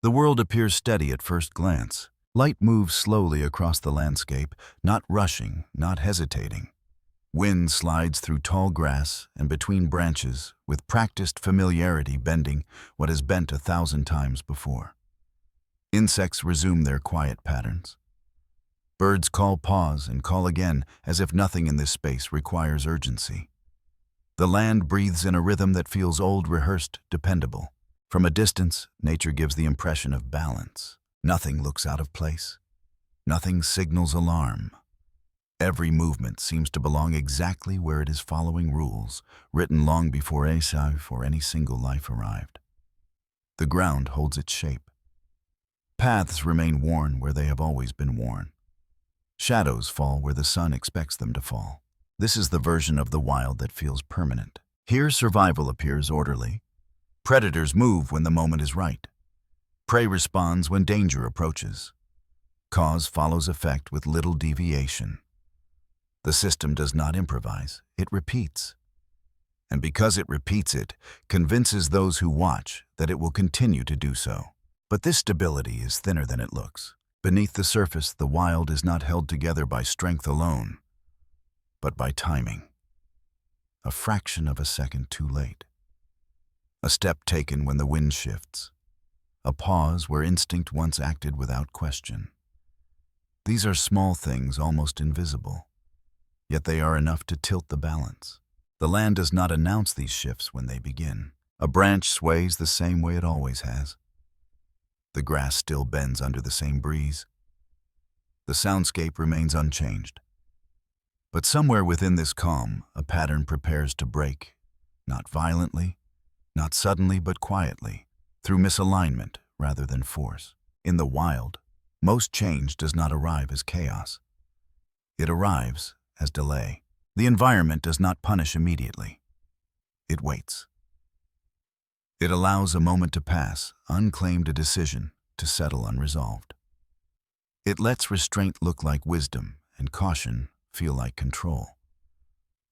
The world appears steady at first glance. Light moves slowly across the landscape, not rushing, not hesitating. Wind slides through tall grass and between branches with practiced familiarity bending what has bent 1,000 times before. Insects resume their quiet patterns. Birds call pause and call again as if nothing in this space requires urgency. The land breathes in a rhythm that feels old, rehearsed, dependable. From a distance, nature gives the impression of balance. Nothing looks out of place. Nothing signals alarm. Every movement seems to belong exactly where it is, following rules written long before any single life arrived. The ground holds its shape. Paths remain worn where they have always been worn. Shadows fall where the sun expects them to fall. This is the version of the wild that feels permanent. Here, survival appears orderly. Predators move when the moment is right. Prey responds when danger approaches. Cause follows effect with little deviation. The system does not improvise, it repeats. And because it repeats it, convinces those who watch that it will continue to do so. But this stability is thinner than it looks. Beneath the surface, the wild is not held together by strength alone, but by timing. A fraction of a second too late. A step taken when the wind shifts. A pause where instinct once acted without question. These are small things, almost invisible. Yet they are enough to tilt the balance. The land does not announce these shifts when they begin. A branch sways the same way it always has. The grass still bends under the same breeze. The soundscape remains unchanged. But somewhere within this calm, a pattern prepares to break, not violently, not suddenly, but quietly, through misalignment rather than force. In the wild, most change does not arrive as chaos. It arrives as delay. The environment does not punish immediately. It waits. It allows a moment to pass, unclaimed, a decision to settle unresolved. It lets restraint look like wisdom and caution feel like control.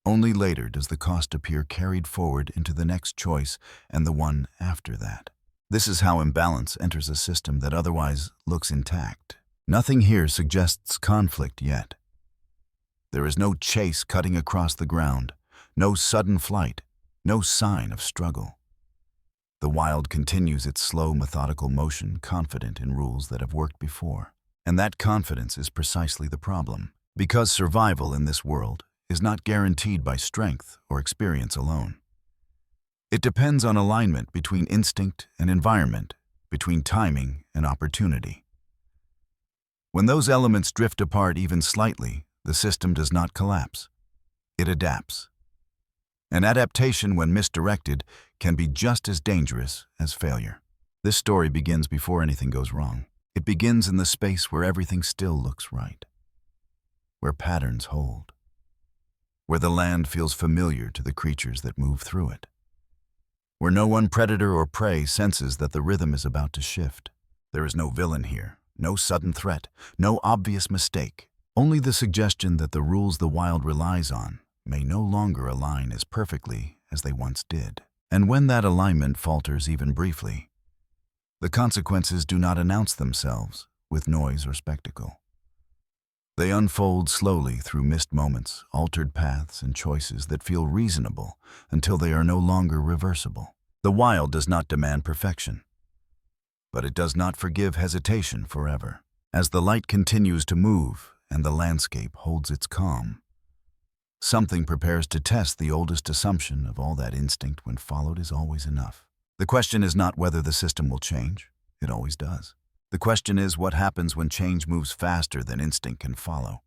Only later does the cost appear carried forward into the next choice and the one after that. This is how imbalance enters a system that otherwise looks intact. Nothing here suggests conflict yet. There is no chase cutting across the ground, no sudden flight, no sign of struggle. The wild continues its slow, methodical motion, confident in rules that have worked before. And that confidence is precisely the problem, because survival in this world is not guaranteed by strength or experience alone. It depends on alignment between instinct and environment, between timing and opportunity. When those elements drift apart even slightly, the system does not collapse. It adapts. An adaptation, when misdirected, can be just as dangerous as failure. This story begins before anything goes wrong. It begins in the space where everything still looks right, where patterns hold, where the land feels familiar to the creatures that move through it, where no one predator or prey senses that the rhythm is about to shift. There is no villain here, no sudden threat, no obvious mistake, only the suggestion that the rules the wild relies on may no longer align as perfectly as they once did. And when that alignment falters even briefly, the consequences do not announce themselves with noise or spectacle. They unfold slowly through missed moments, altered paths, and choices that feel reasonable until they are no longer reversible. The wild does not demand perfection, but it does not forgive hesitation forever. As the light continues to move and the landscape holds its calm, something prepares to test the oldest assumption of all that instinct when followed is always enough. The question is not whether the system will change. It always does. The question is what happens when change moves faster than instinct can follow.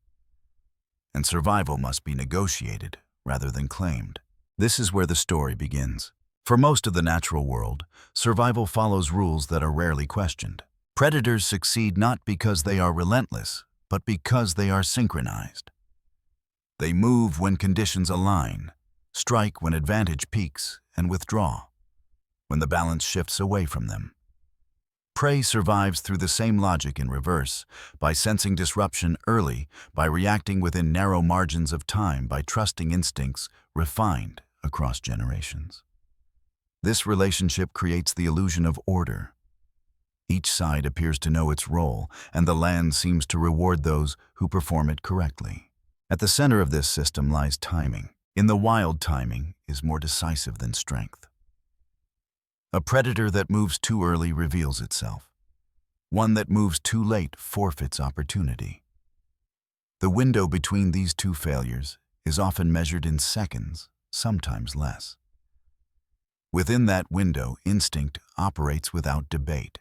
And survival must be negotiated rather than claimed. This is where the story begins. For most of the natural world, survival follows rules that are rarely questioned. Predators succeed not because they are relentless, but because they are synchronized. They move when conditions align, strike when advantage peaks, and withdraw when the balance shifts away from them. Prey survives through the same logic in reverse, by sensing disruption early, by reacting within narrow margins of time, by trusting instincts refined across generations. This relationship creates the illusion of order. Each side appears to know its role, and the land seems to reward those who perform it correctly. At the center of this system lies timing. In the wild, timing is more decisive than strength. A predator that moves too early reveals itself. One that moves too late forfeits opportunity. The window between these two failures is often measured in seconds, sometimes less. Within that window, instinct operates without debate.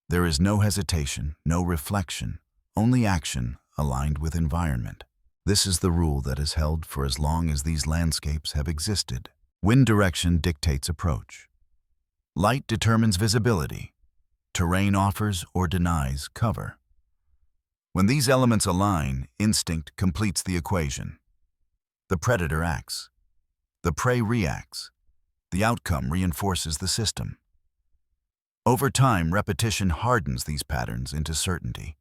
There is no hesitation, no reflection, only action aligned with environment. This is the rule that has held for as long as these landscapes have existed. Wind direction dictates approach. Light determines visibility. Terrain offers or denies cover. When these elements align, instinct completes the equation. The predator acts. The prey reacts. The outcome reinforces the system. Over time, repetition hardens these patterns into certainty.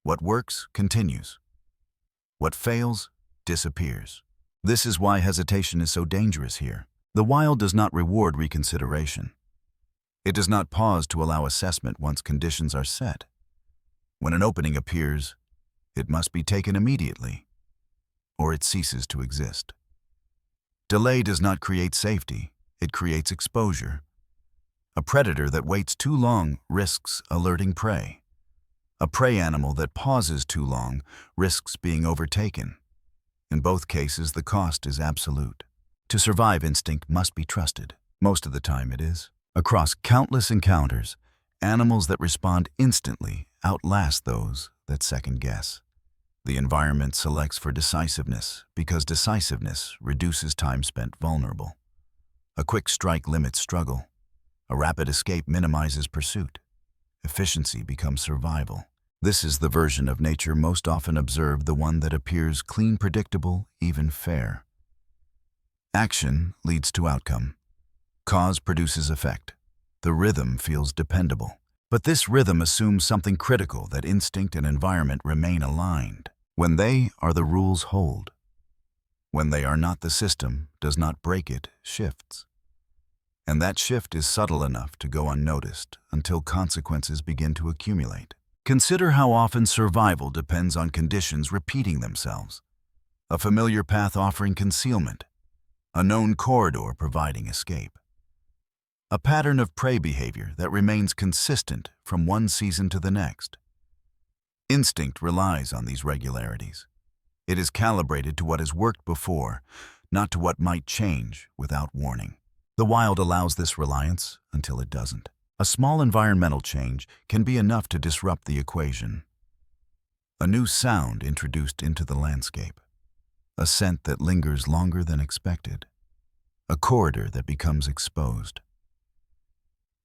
What works continues. What fails disappears. This is why hesitation is so dangerous here. The wild does not reward reconsideration. It does not pause to allow assessment once conditions are set. When an opening appears, it must be taken immediately, or it ceases to exist. Delay does not create safety, it creates exposure. A predator that waits too long risks alerting prey. A prey animal that pauses too long risks being overtaken. In both cases, the cost is absolute. To survive, instinct must be trusted. Most of the time it is. Across countless encounters, animals that respond instantly outlast those that second guess. The environment selects for decisiveness because decisiveness reduces time spent vulnerable. A quick strike limits struggle. A rapid escape minimizes pursuit. Efficiency becomes survival. This is the version of nature most often observed, the one that appears clean, predictable, even fair. Action leads to outcome. Cause produces effect. The rhythm feels dependable. But this rhythm assumes something critical, that instinct and environment remain aligned. When they are, the rules hold. When they are not, the system does not break, it shifts. And that shift is subtle enough to go unnoticed until consequences begin to accumulate. Consider how often survival depends on conditions repeating themselves. A familiar path offering concealment. A known corridor providing escape. A pattern of prey behavior that remains consistent from one season to the next. Instinct relies on these regularities. It is calibrated to what has worked before, not to what might change without warning. The wild allows this reliance until it doesn't. A small environmental change can be enough to disrupt the equation. A new sound introduced into the landscape. A scent that lingers longer than expected. A corridor that becomes exposed.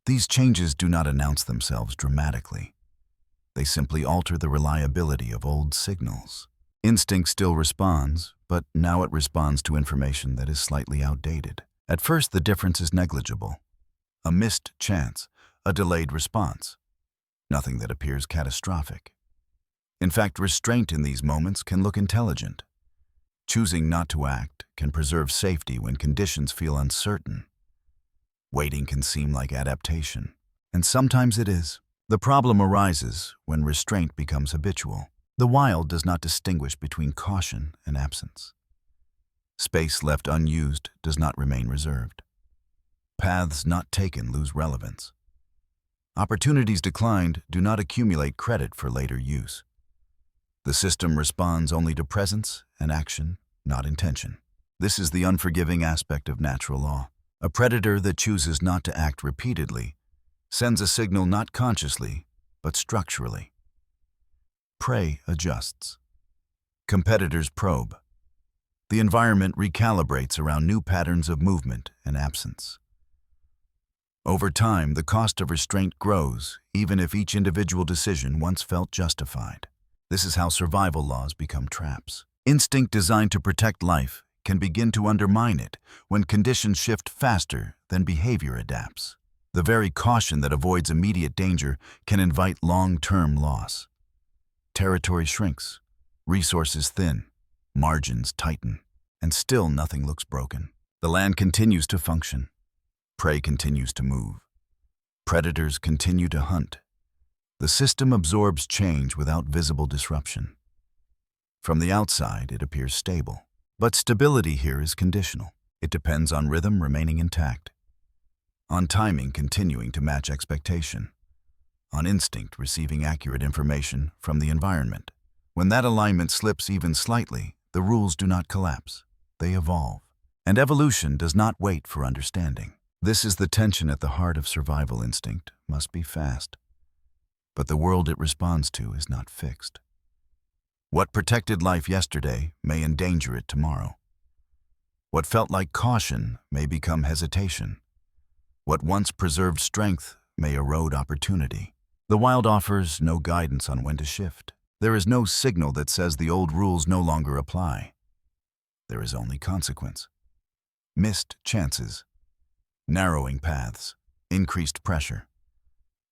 These changes do not announce themselves dramatically. They simply alter the reliability of old signals. Instinct still responds, but now it responds to information that is slightly outdated. At first, the difference is negligible. A missed chance, a delayed response. Nothing that appears catastrophic. In fact, restraint in these moments can look intelligent. Choosing not to act can preserve safety when conditions feel uncertain. Waiting can seem like adaptation, and sometimes it is. The problem arises when restraint becomes habitual. The wild does not distinguish between caution and absence. Space left unused does not remain reserved. Paths not taken lose relevance. Opportunities declined do not accumulate credit for later use. The system responds only to presence and action, not intention. This is the unforgiving aspect of natural law. A predator that chooses not to act repeatedly sends a signal not consciously, but structurally. Prey adjusts. Competitors probe. The environment recalibrates around new patterns of movement and absence. Over time, the cost of restraint grows, even if each individual decision once felt justified. This is how survival laws become traps. Instinct designed to protect life can begin to undermine it when conditions shift faster than behavior adapts. The very caution that avoids immediate danger can invite long-term loss. Territory shrinks, resources thin, margins tighten, and still nothing looks broken. The land continues to function. Prey continues to move. Predators continue to hunt. The system absorbs change without visible disruption. From the outside, it appears stable. But stability here is conditional. It depends on rhythm remaining intact, on timing continuing to match expectation, on instinct receiving accurate information from the environment. When that alignment slips even slightly, the rules do not collapse. They evolve. And evolution does not wait for understanding. This is the tension at the heart of survival instinct, must be fast. But the world it responds to is not fixed. What protected life yesterday may endanger it tomorrow. What felt like caution may become hesitation. What once preserved strength may erode opportunity. The wild offers no guidance on when to shift. There is no signal that says the old rules no longer apply. There is only consequence. Missed chances, narrowing paths, increased pressure.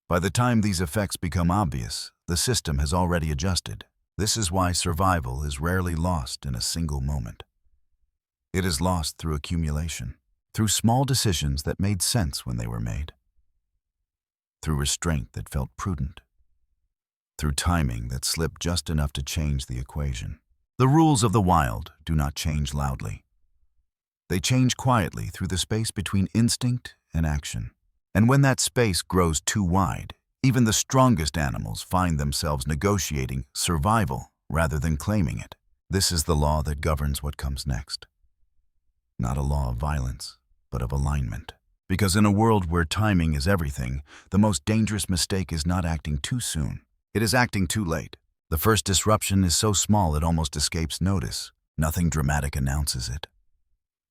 By the time these effects become obvious, the system has already adjusted. This is why survival is rarely lost in a single moment. It is lost through accumulation, through small decisions that made sense when they were made, through restraint that felt prudent, through timing that slipped just enough to change the equation. The rules of the wild do not change loudly. They change quietly through the space between instinct and action. And when that space grows too wide, even the strongest animals find themselves negotiating survival rather than claiming it. This is the law that governs what comes next. Not a law of violence, but of alignment. Because in a world where timing is everything, the most dangerous mistake is not acting too soon. It is acting too late. The first disruption is so small it almost escapes notice. Nothing dramatic announces it.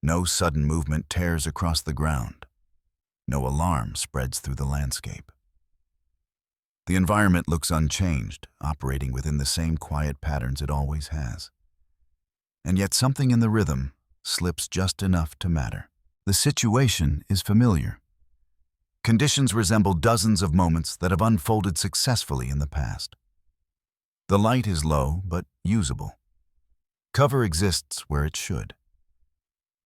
No sudden movement tears across the ground. No alarm spreads through the landscape. The environment looks unchanged, operating within the same quiet patterns it always has. And yet something in the rhythm slips just enough to matter. The situation is familiar. Conditions resemble dozens of moments that have unfolded successfully in the past. The light is low but usable. Cover exists where it should.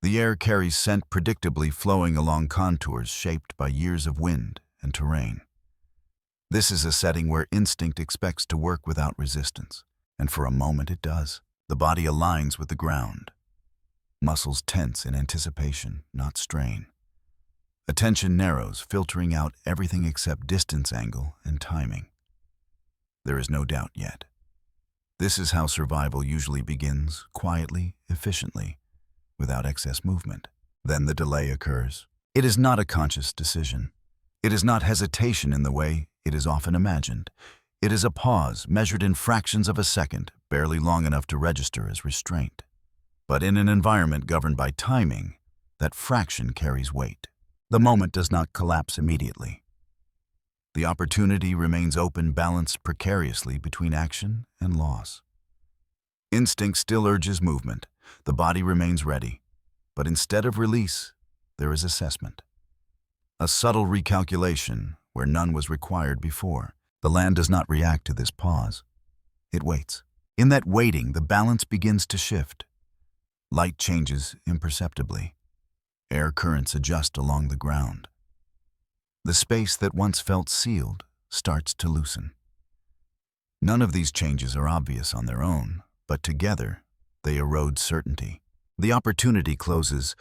The air carries scent predictably flowing along contours shaped by years of wind and terrain. This is a setting where instinct expects to work without resistance, and for a moment it does. The body aligns with the ground. Muscles tense in anticipation, not strain. Attention narrows, filtering out everything except distance, angle, and timing. There is no doubt yet. This is how survival usually begins, quietly, efficiently, without excess movement. Then the delay occurs. It is not a conscious decision. It is not hesitation in the way it is often imagined. It is a pause measured in fractions of a second, barely long enough to register as restraint. But in an environment governed by timing, that fraction carries weight. The moment does not collapse immediately. The opportunity remains open, balanced precariously between action and loss. Instinct still urges movement. The body remains ready. But instead of release, there is assessment. A subtle recalculation where none was required before. The land does not react to this pause. It waits. In that waiting, the balance begins to shift. Light changes imperceptibly. Air currents adjust along the ground. The space that once felt sealed starts to loosen. None of these changes are obvious on their own, but together they erode certainty. The opportunity closes,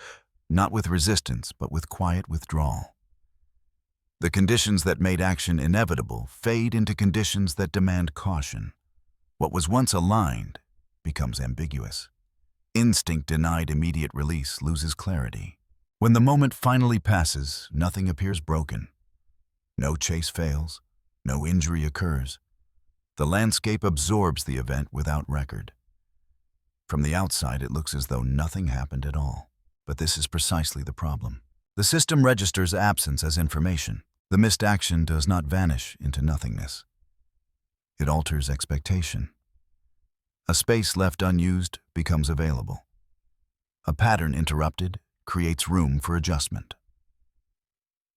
not with resistance, but with quiet withdrawal. The conditions that made action inevitable fade into conditions that demand caution. What was once aligned becomes ambiguous. Instinct denied immediate release loses clarity. When the moment finally passes, nothing appears broken. No chase fails, no injury occurs. The landscape absorbs the event without record. From the outside, it looks as though nothing happened at all. But this is precisely the problem. The system registers absence as information. The missed action does not vanish into nothingness. It alters expectation. A space left unused becomes available. A pattern interrupted creates room for adjustment.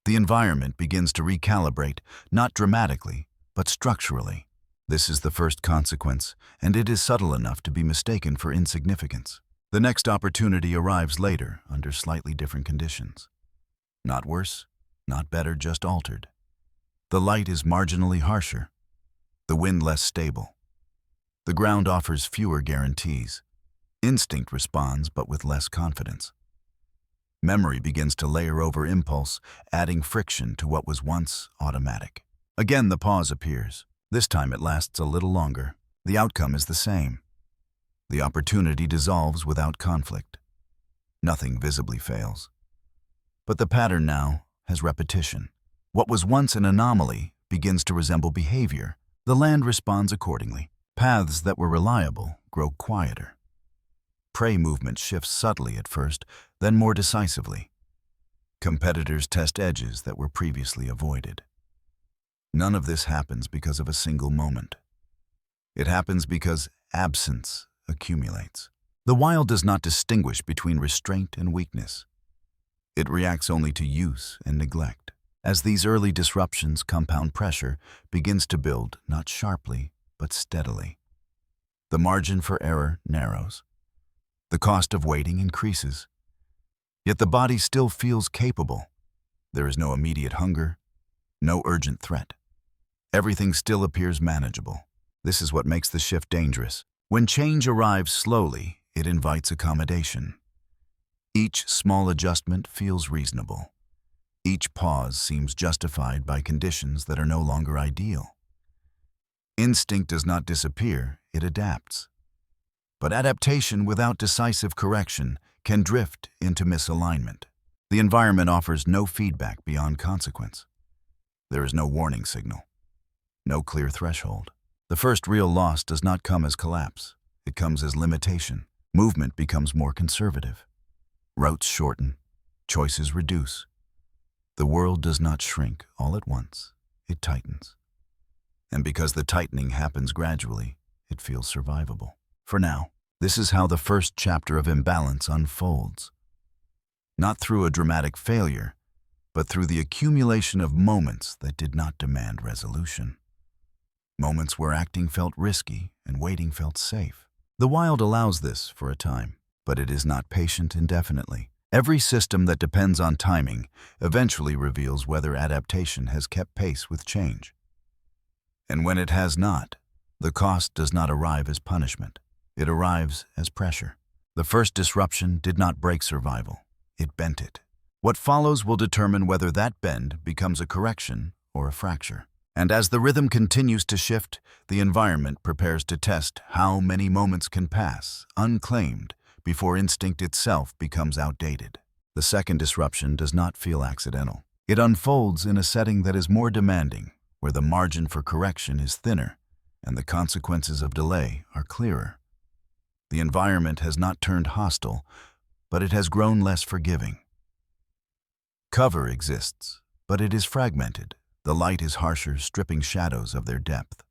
The environment begins to recalibrate, not dramatically, but structurally. This is the first consequence, and it is subtle enough to be mistaken for insignificance. The next opportunity arrives later, under slightly different conditions. Not worse, not better, just altered. The light is marginally harsher, the wind less stable. The ground offers fewer guarantees. Instinct responds, but with less confidence. Memory begins to layer over impulse, adding friction to what was once automatic. Again, the pause appears. This time it lasts a little longer. The outcome is the same. The opportunity dissolves without conflict. Nothing visibly fails. But the pattern now has repetition. What was once an anomaly begins to resemble behavior. The land responds accordingly. Paths that were reliable grow quieter. Prey movement shifts subtly at first, then more decisively. Competitors test edges that were previously avoided. None of this happens because of a single moment. It happens because absence accumulates. The wild does not distinguish between restraint and weakness. It reacts only to use and neglect. As these early disruptions compound, pressure begins to build, not sharply, but steadily. The margin for error narrows. The cost of waiting increases. Yet the body still feels capable. There is no immediate hunger, no urgent threat. Everything still appears manageable. This is what makes the shift dangerous. When change arrives slowly, it invites accommodation. Each small adjustment feels reasonable. Each pause seems justified by conditions that are no longer ideal. Instinct does not disappear, it adapts. But adaptation without decisive correction can drift into misalignment. The environment offers no feedback beyond consequence. There is no warning signal, no clear threshold. The first real loss does not come as collapse. It comes as limitation. Movement becomes more conservative. Routes shorten, choices reduce. The world does not shrink all at once, it tightens. And because the tightening happens gradually, it feels survivable. For now, this is how the first chapter of imbalance unfolds. Not through a dramatic failure, but through the accumulation of moments that did not demand resolution. Moments where acting felt risky and waiting felt safe. The wild allows this for a time, but it is not patient indefinitely. Every system that depends on timing eventually reveals whether adaptation has kept pace with change. And when it has not, the cost does not arrive as punishment. It arrives as pressure. The first disruption did not break survival. It bent it. What follows will determine whether that bend becomes a correction or a fracture. And as the rhythm continues to shift, the environment prepares to test how many moments can pass, unclaimed, before instinct itself becomes outdated. The second disruption does not feel accidental. It unfolds in a setting that is more demanding, where the margin for correction is thinner and the consequences of delay are clearer. The environment has not turned hostile, but it has grown less forgiving. Cover exists, but it is fragmented. The light is harsher, stripping shadows of their depth.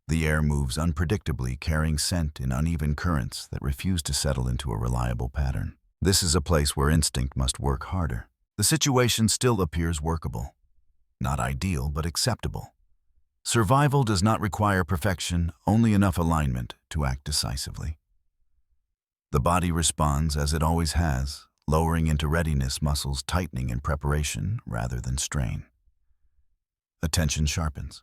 The air moves unpredictably, carrying scent in uneven currents that refuse to settle into a reliable pattern. This is a place where instinct must work harder. The situation still appears workable. Not ideal, but acceptable. Survival does not require perfection, only enough alignment to act decisively. The body responds as it always has, lowering into readiness, muscles tightening in preparation rather than strain. Attention sharpens.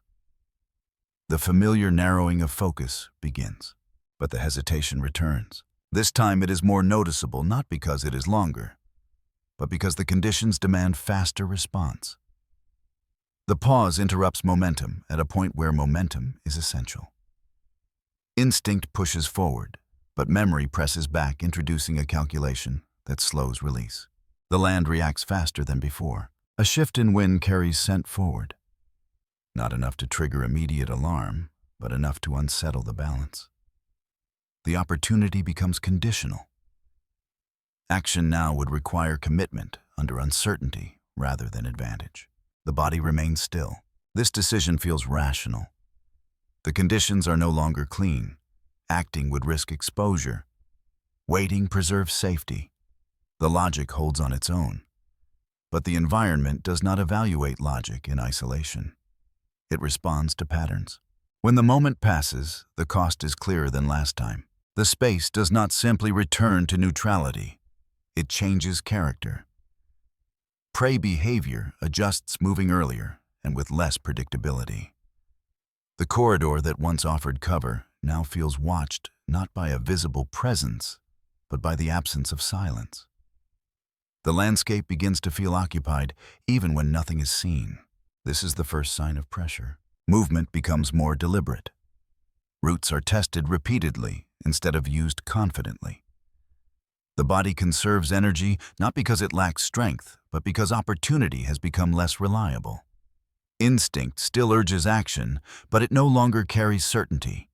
The familiar narrowing of focus begins, but the hesitation returns. This time it is more noticeable, not because it is longer, but because the conditions demand faster response. The pause interrupts momentum at a point where momentum is essential. Instinct pushes forward, but memory presses back, introducing a calculation that slows release. The land reacts faster than before. A shift in wind carries scent forward. Not enough to trigger immediate alarm, but enough to unsettle the balance. The opportunity becomes conditional. Action now would require commitment under uncertainty rather than advantage. The body remains still. This decision feels rational. The conditions are no longer clean. Acting would risk exposure. Waiting preserves safety. The logic holds on its own. But the environment does not evaluate logic in isolation. It responds to patterns. When the moment passes, the cost is clearer than last time. The space does not simply return to neutrality. It changes character. Prey behavior adjusts, moving earlier, and with less predictability. The corridor that once offered cover now feels watched not by a visible presence, but by the absence of silence. The landscape begins to feel occupied even when nothing is seen. This is the first sign of pressure. Movement becomes more deliberate. Routes are tested repeatedly instead of used confidently. The body conserves energy not because it lacks strength, but because opportunity has become less reliable. Instinct still urges action, but it no longer carries certainty.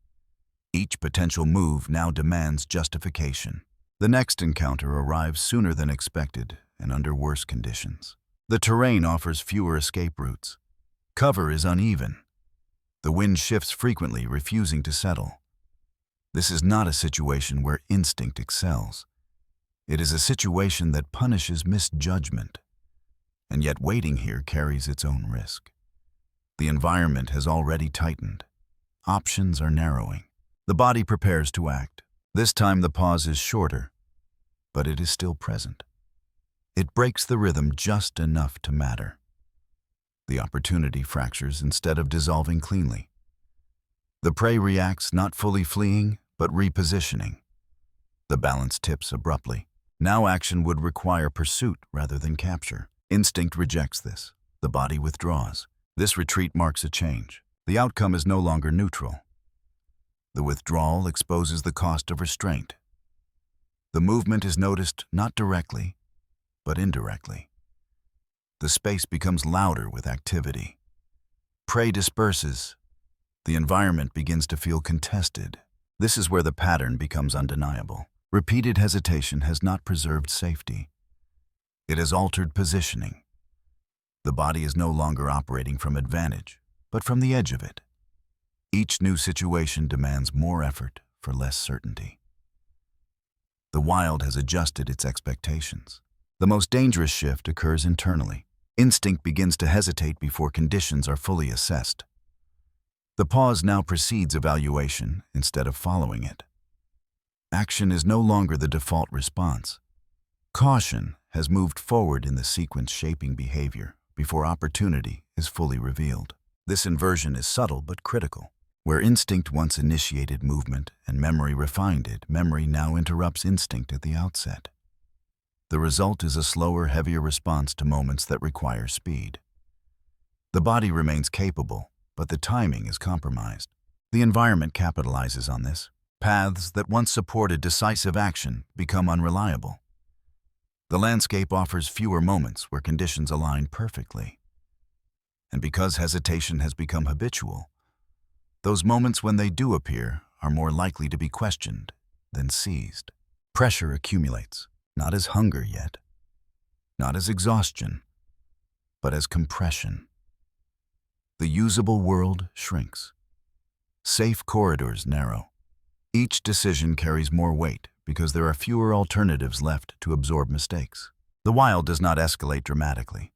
Each potential move now demands justification. The next encounter arrives sooner than expected and under worse conditions. The terrain offers fewer escape routes. Cover is uneven. The wind shifts frequently, refusing to settle. This is not a situation where instinct excels. It is a situation that punishes misjudgment. And yet waiting here carries its own risk. The environment has already tightened. Options are narrowing. The body prepares to act. This time the pause is shorter, but it is still present. It breaks the rhythm just enough to matter. The opportunity fractures instead of dissolving cleanly. The prey reacts, not fully fleeing, but repositioning. The balance tips abruptly. Now action would require pursuit rather than capture. Instinct rejects this. The body withdraws. This retreat marks a change. The outcome is no longer neutral. The withdrawal exposes the cost of restraint. The movement is noticed not directly, but indirectly. The space becomes louder with activity. Prey disperses. The environment begins to feel contested. This is where the pattern becomes undeniable. Repeated hesitation has not preserved safety. It has altered positioning. The body is no longer operating from advantage, but from the edge of it. Each new situation demands more effort for less certainty. The wild has adjusted its expectations. The most dangerous shift occurs internally. Instinct begins to hesitate before conditions are fully assessed. The pause now precedes evaluation instead of following it. Action is no longer the default response. Caution has moved forward in the sequence shaping behavior before opportunity is fully revealed. This inversion is subtle but critical. Where instinct once initiated movement and memory refined it, memory now interrupts instinct at the outset. The result is a slower, heavier response to moments that require speed. The body remains capable, but the timing is compromised. The environment capitalizes on this. Paths that once supported decisive action become unreliable. The landscape offers fewer moments where conditions align perfectly. And because hesitation has become habitual, those moments when they do appear are more likely to be questioned than seized. Pressure accumulates, not as hunger yet, not as exhaustion, but as compression. The usable world shrinks. Safe corridors narrow. Each decision carries more weight because there are fewer alternatives left to absorb mistakes. The wild does not escalate dramatically.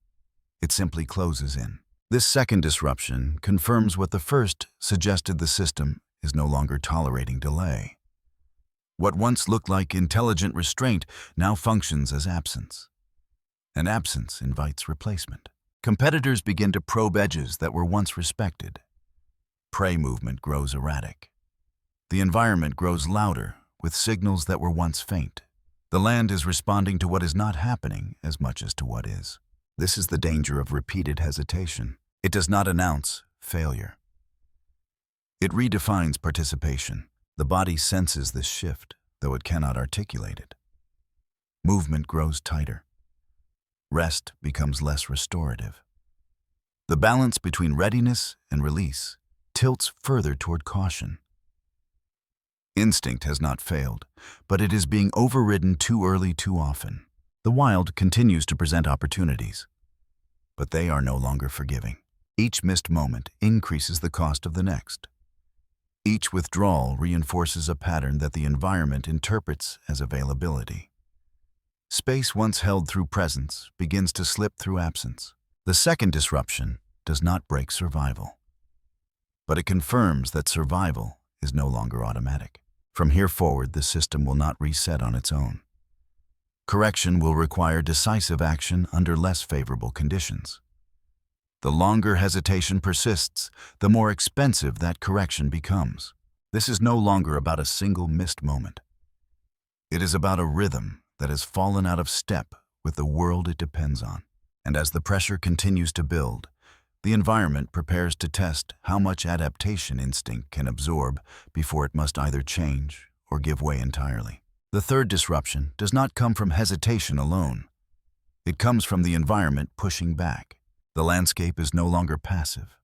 It simply closes in. This second disruption confirms what the first suggested: the system is no longer tolerating delay. What once looked like intelligent restraint now functions as absence. And absence invites replacement. Competitors begin to probe edges that were once respected. Prey movement grows erratic. The environment grows louder with signals that were once faint. The land is responding to what is not happening as much as to what is. This is the danger of repeated hesitation. It does not announce failure. It redefines participation. The body senses this shift, though it cannot articulate it. Movement grows tighter. Rest becomes less restorative. The balance between readiness and release tilts further toward caution. Instinct has not failed, but it is being overridden too early too often. The wild continues to present opportunities, but they are no longer forgiving. Each missed moment increases the cost of the next. Each withdrawal reinforces a pattern that the environment interprets as availability. Space once held through presence begins to slip through absence. The second disruption does not break survival, but it confirms that survival is no longer automatic. From here forward, the system will not reset on its own. Correction will require decisive action under less favorable conditions. The longer hesitation persists, the more expensive that correction becomes. This is no longer about a single missed moment. It is about a rhythm that has fallen out of step with the world it depends on. And as the pressure continues to build, the environment prepares to test how much adaptation instinct can absorb before it must either change or give way entirely. The third disruption does not come from hesitation alone. It comes from the environment pushing back. The landscape is no longer passive.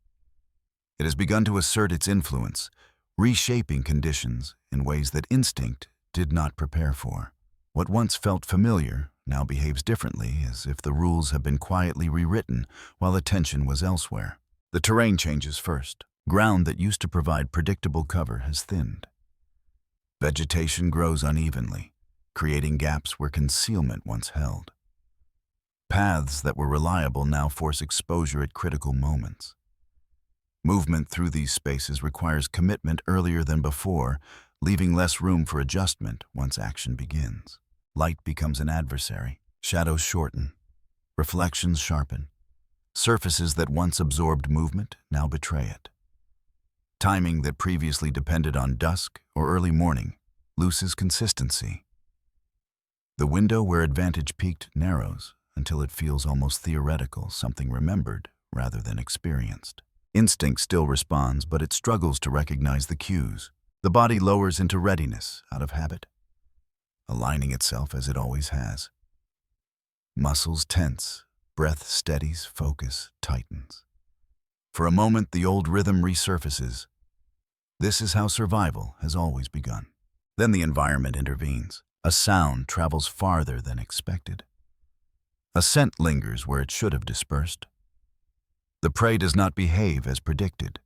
It has begun to assert its influence, reshaping conditions in ways that instinct did not prepare for. What once felt familiar now behaves differently, as if the rules have been quietly rewritten while attention was elsewhere. The terrain changes first. Ground that used to provide predictable cover has thinned. Vegetation grows unevenly, creating gaps where concealment once held. Paths that were reliable now force exposure at critical moments. Movement through these spaces requires commitment earlier than before, leaving less room for adjustment once action begins. Light becomes an adversary. Shadows shorten. Reflections sharpen. Surfaces that once absorbed movement now betray it. Timing that previously depended on dusk or early morning loses consistency. The window where advantage peaked narrows until it feels almost theoretical, something remembered rather than experienced. Instinct still responds, but it struggles to recognize the cues. The body lowers into readiness out of habit, aligning itself as it always has. Muscles tense, breath steadies, focus tightens. For a moment, the old rhythm resurfaces. This is how survival has always begun. Then the environment intervenes. A sound travels farther than expected. A scent lingers where it should have dispersed. The prey does not behave as predicted.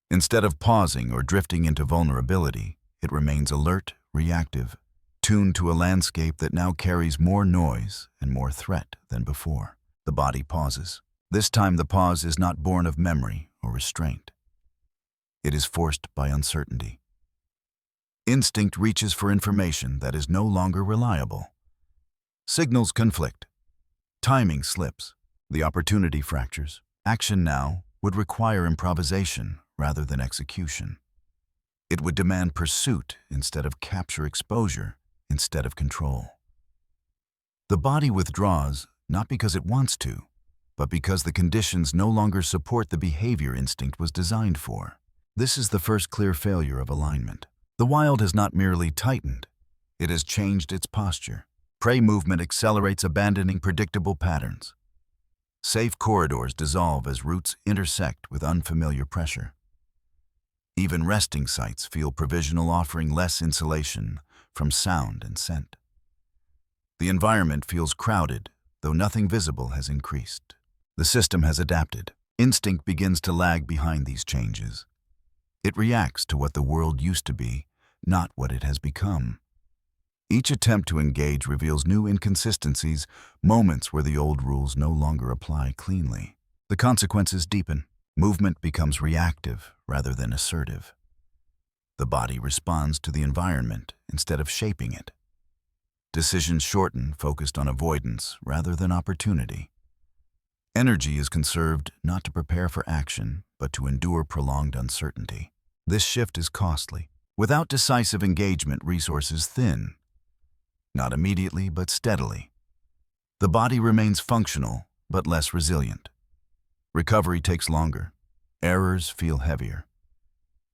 Instead of pausing or drifting into vulnerability, it remains alert, reactive, tuned to a landscape that now carries more noise and more threat than before. The body pauses. This time the pause is not born of memory or restraint. It is forced by uncertainty. Instinct reaches for information that is no longer reliable. Signals conflict. Timing slips. The opportunity fractures. Action now would require improvisation rather than execution. It would demand pursuit instead of capture, exposure instead of control. The body withdraws not because it wants to, but because the conditions no longer support the behavior instinct was designed for. This is the first clear failure of alignment. The wild has not merely tightened, it has changed its posture. Prey movement accelerates, abandoning predictable patterns. Safe corridors dissolve as routes intersect with unfamiliar pressure. Even resting sites feel provisional, offering less insulation from sound and scent. The environment feels crowded, though nothing visible has increased. The system has adapted. Instinct begins to lag behind these changes. It reacts to what the world used to be, not what it has become. Each attempt to engage reveals new inconsistencies, moments where the old rules no longer apply cleanly. The consequences deepen. Movement becomes reactive rather than assertive. The body responds to the environment instead of shaping it. Decisions shorten, focused on avoidance rather than opportunity. Energy is conserved not to prepare for action, but to endure prolonged uncertainty. This shift is costly. Without decisive engagement, resources thin. Not immediately, but steadily. The body remains functional, but less resilient. Recovery takes longer. Errors feel heavier.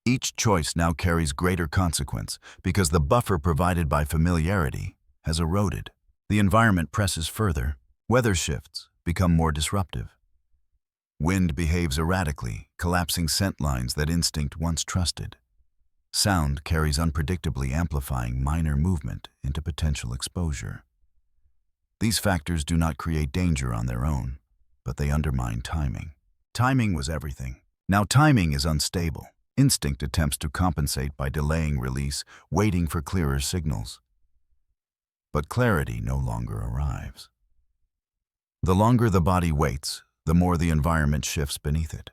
Each choice now carries greater consequence because the buffer provided by familiarity has eroded. The environment presses further. Weather shifts become more disruptive. Wind behaves erratically, collapsing scent lines that instinct once trusted. Sound carries unpredictably, amplifying minor movement into potential exposure. These factors do not create danger on their own, but they undermine timing. Timing was everything. Now timing is unstable. Instinct attempts to compensate by delaying release, waiting for clearer signals. But clarity no longer arrives. The longer the body waits, the more the environment shifts beneath it.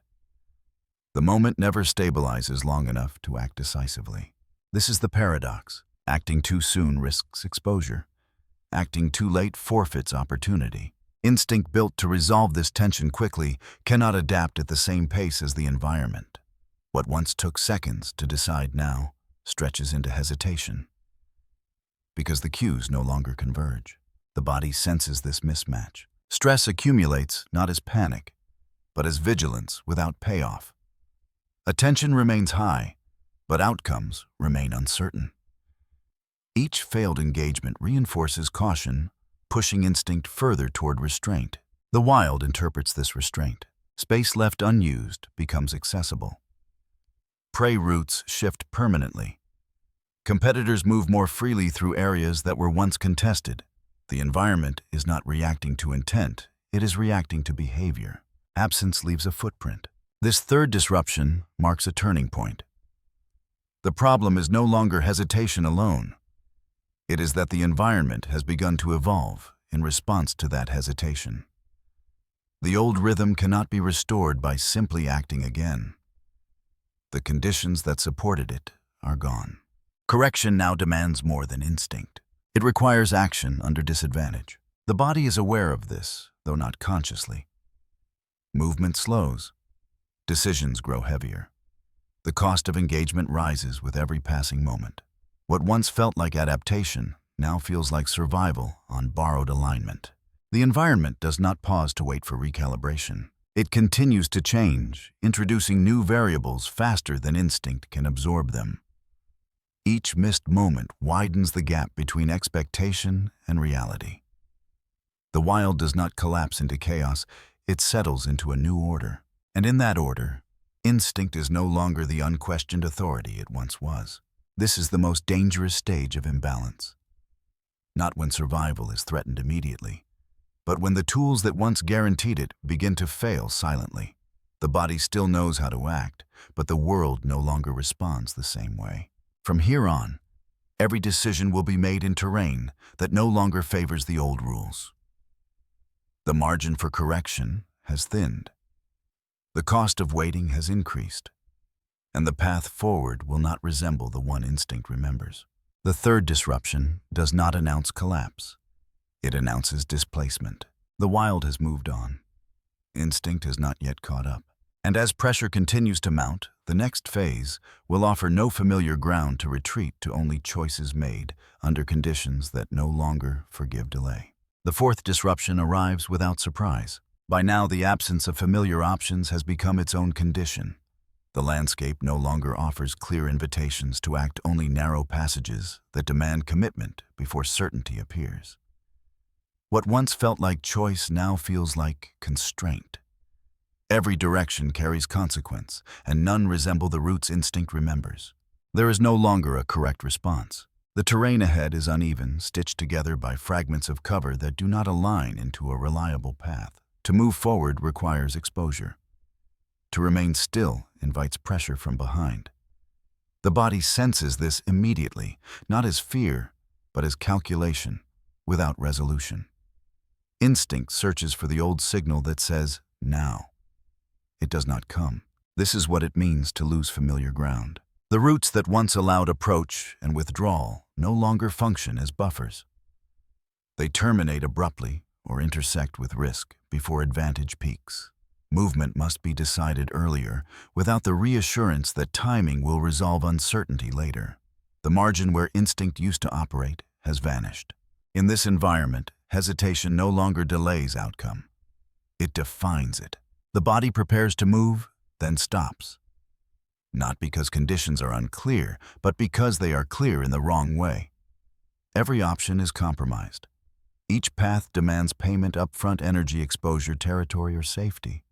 The moment never stabilizes long enough to act decisively. This is the paradox. Acting too soon risks exposure. Acting too late forfeits opportunity. Instinct built to resolve this tension quickly cannot adapt at the same pace as the environment. What once took seconds to decide now stretches into hesitation. Because the cues no longer converge, the body senses this mismatch. Stress accumulates not as panic, but as vigilance without payoff. Attention remains high, but outcomes remain uncertain. Each failed engagement reinforces caution, pushing instinct further toward restraint. The wild interprets this restraint. Space left unused becomes accessible. Prey routes shift permanently. Competitors move more freely through areas that were once contested. The environment is not reacting to intent, it is reacting to behavior. Absence leaves a footprint. This third disruption marks a turning point. The problem is no longer hesitation alone. It is that the environment has begun to evolve in response to that hesitation. The old rhythm cannot be restored by simply acting again. The conditions that supported it are gone. Correction now demands more than instinct. It requires action under disadvantage. The body is aware of this, though not consciously. Movement slows. Decisions grow heavier. The cost of engagement rises with every passing moment. What once felt like adaptation now feels like survival on borrowed alignment. The environment does not pause to wait for recalibration. It continues to change, introducing new variables faster than instinct can absorb them. Each missed moment widens the gap between expectation and reality. The wild does not collapse into chaos, it settles into a new order. And in that order, instinct is no longer the unquestioned authority it once was. This is the most dangerous stage of imbalance. Not when survival is threatened immediately, but when the tools that once guaranteed it begin to fail silently. The body still knows how to act, but the world no longer responds the same way. From here on, every decision will be made in terrain that no longer favors the old rules. The margin for correction has thinned. The cost of waiting has increased, and the path forward will not resemble the one instinct remembers. The third disruption does not announce collapse. It announces displacement. The wild has moved on. Instinct has not yet caught up. And as pressure continues to mount, the next phase will offer no familiar ground to retreat to, only choices made under conditions that no longer forgive delay. The fourth disruption arrives without surprise. By now, the absence of familiar options has become its own condition. The landscape no longer offers clear invitations to act, only narrow passages that demand commitment before certainty appears. What once felt like choice now feels like constraint. Every direction carries consequence, and none resemble the routes instinct remembers. There is no longer a correct response. The terrain ahead is uneven, stitched together by fragments of cover that do not align into a reliable path. To move forward requires exposure. To remain still invites pressure from behind. The body senses this immediately, not as fear, but as calculation, without resolution. Instinct searches for the old signal that says, now. It does not come. This is what it means to lose familiar ground. The routes that once allowed approach and withdrawal no longer function as buffers. They terminate abruptly or intersect with risk before advantage peaks. Movement must be decided earlier, without the reassurance that timing will resolve uncertainty later. The margin where instinct used to operate has vanished. In this environment, hesitation no longer delays outcome. It defines it. The body prepares to move, then stops. Not because conditions are unclear, but because they are clear in the wrong way. Every option is compromised. Each path demands payment, upfront energy, exposure, territory, or safety.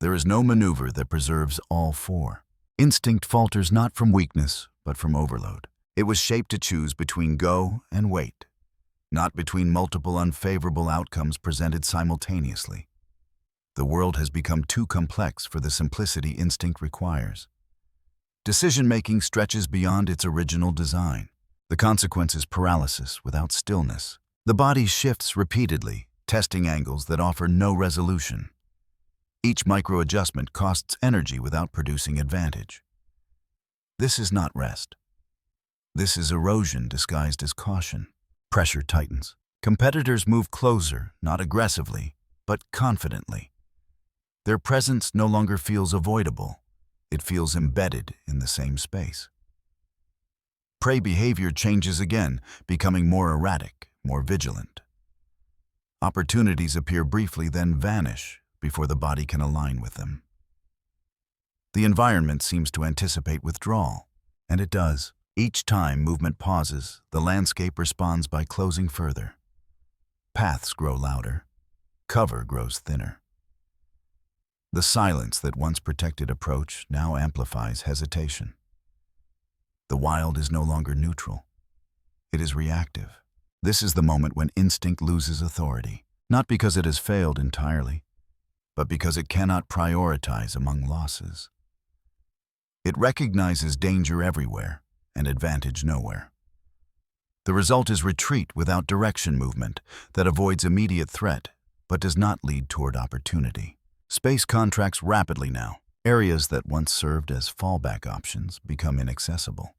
There is no maneuver that preserves all four. Instinct falters not from weakness, but from overload. It was shaped to choose between go and wait, not between multiple unfavorable outcomes presented simultaneously. The world has become too complex for the simplicity instinct requires. Decision-making stretches beyond its original design. The consequence is paralysis without stillness. The body shifts repeatedly, testing angles that offer no resolution. Each micro-adjustment costs energy without producing advantage. This is not rest. This is erosion disguised as caution. Pressure tightens. Competitors move closer, not aggressively, but confidently. Their presence no longer feels avoidable. It feels embedded in the same space. Prey behavior changes again, becoming more erratic, more vigilant. Opportunities appear briefly, then vanish before the body can align with them. The environment seems to anticipate withdrawal, and it does. Each time movement pauses, the landscape responds by closing further. Paths grow louder. Cover grows thinner. The silence that once protected approach now amplifies hesitation. The wild is no longer neutral. It is reactive. This is the moment when instinct loses authority, not because it has failed entirely, but because it cannot prioritize among losses. It recognizes danger everywhere and advantage nowhere. The result is retreat without direction movement that avoids immediate threat but does not lead toward opportunity. Space contracts rapidly now. Areas that once served as fallback options become inaccessible.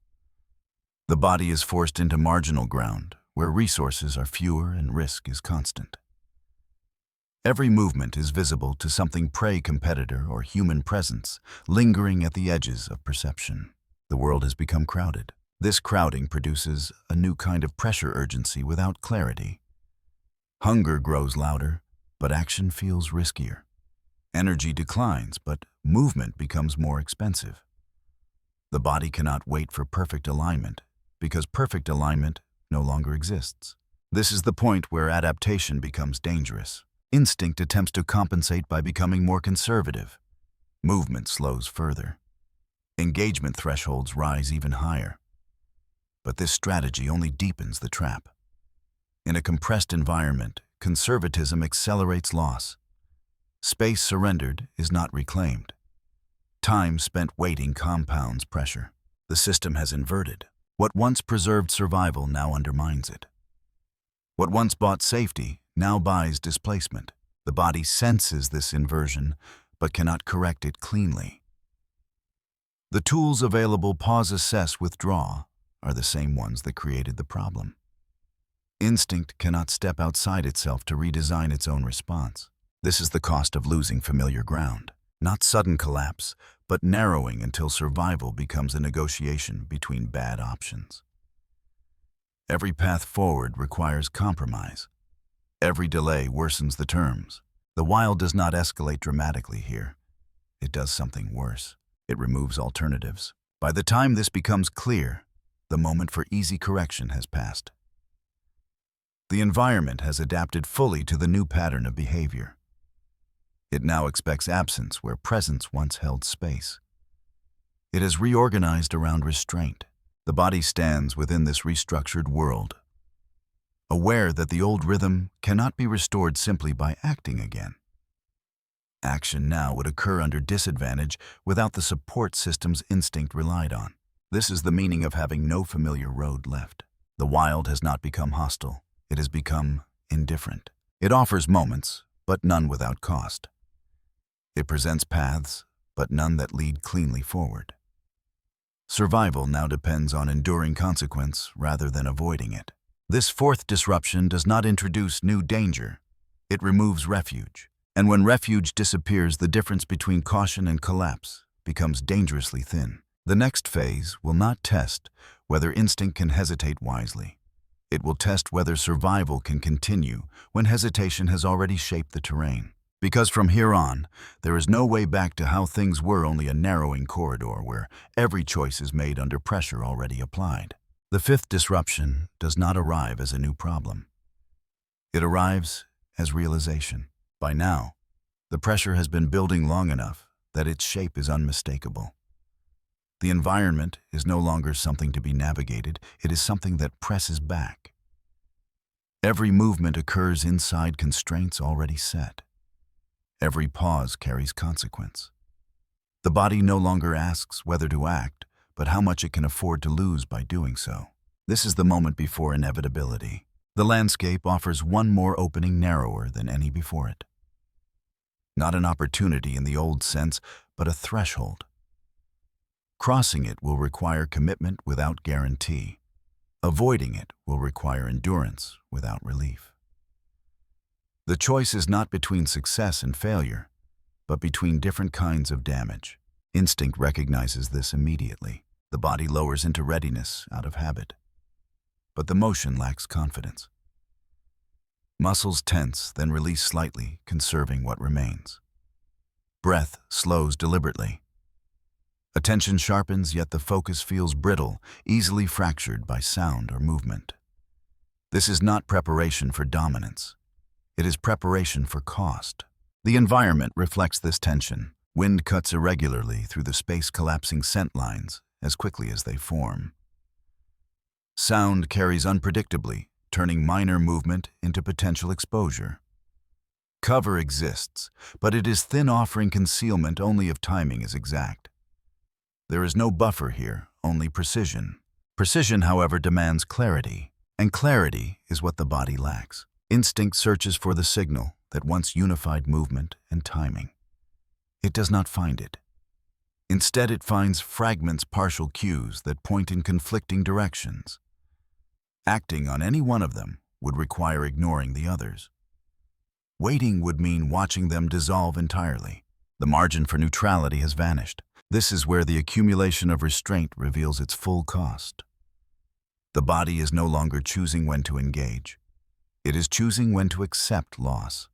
The body is forced into marginal ground where resources are fewer and risk is constant. Every movement is visible to something prey competitor or human presence lingering at the edges of perception. The world has become crowded. This crowding produces a new kind of pressure urgency without clarity. Hunger grows louder, but action feels riskier. Energy declines, but movement becomes more expensive. The body cannot wait for perfect alignment because perfect alignment no longer exists. This is the point where adaptation becomes dangerous. Instinct attempts to compensate by becoming more conservative. Movement slows further. Engagement thresholds rise even higher. But this strategy only deepens the trap. In a compressed environment, conservatism accelerates loss. Space surrendered is not reclaimed. Time spent waiting compounds pressure. The system has inverted. What once preserved survival now undermines it. What once bought safety now buys displacement. The body senses this inversion, but cannot correct it cleanly. The tools available pause, assess, withdraw are the same ones that created the problem. Instinct cannot step outside itself to redesign its own response. This is the cost of losing familiar ground. Not sudden collapse, but narrowing until survival becomes a negotiation between bad options. Every path forward requires compromise. Every delay worsens the terms. The wild does not escalate dramatically here. It does something worse. It removes alternatives. By the time this becomes clear, the moment for easy correction has passed. The environment has adapted fully to the new pattern of behavior. It now expects absence where presence once held space. It has reorganized around restraint. The body stands within this restructured world, aware that the old rhythm cannot be restored simply by acting again. Action now would occur under disadvantage without the support systems instinct relied on. This is the meaning of having no familiar road left. The wild has not become hostile. It has become indifferent. It offers moments, but none without cost. It presents paths, but none that lead cleanly forward. Survival now depends on enduring consequence rather than avoiding it. This fourth disruption does not introduce new danger. It removes refuge. And when refuge disappears, the difference between caution and collapse becomes dangerously thin. The next phase will not test whether instinct can hesitate wisely. It will test whether survival can continue when hesitation has already shaped the terrain. Because from here on, there is no way back to how things were, only a narrowing corridor where every choice is made under pressure already applied. The fifth disruption does not arrive as a new problem. It arrives as realization. By now, the pressure has been building long enough that its shape is unmistakable. The environment is no longer something to be navigated, it is something that presses back. Every movement occurs inside constraints already set. Every pause carries consequence. The body no longer asks whether to act, but how much it can afford to lose by doing so. This is the moment before inevitability. The landscape offers one more opening narrower than any before it. Not an opportunity in the old sense, but a threshold. Crossing it will require commitment without guarantee. Avoiding it will require endurance without relief. The choice is not between success and failure, but between different kinds of damage. Instinct recognizes this immediately. The body lowers into readiness out of habit, but the motion lacks confidence. Muscles tense, then release slightly, conserving what remains. Breath slows deliberately. Attention sharpens, yet the focus feels brittle, easily fractured by sound or movement. This is not preparation for dominance. It is preparation for cost. The environment reflects this tension. Wind cuts irregularly through the space-collapsing scent lines as quickly as they form. Sound carries unpredictably, turning minor movement into potential exposure. Cover exists, but it is thin, offering concealment only if timing is exact. There is no buffer here, only precision. Precision, however, demands clarity, and clarity is what the body lacks. Instinct searches for the signal that once unified movement and timing. It does not find it. Instead, it finds fragments, partial cues that point in conflicting directions. Acting on any one of them would require ignoring the others. Waiting would mean watching them dissolve entirely. The margin for neutrality has vanished. This is where the accumulation of restraint reveals its full cost. The body is no longer choosing when to engage. It is choosing when to accept loss.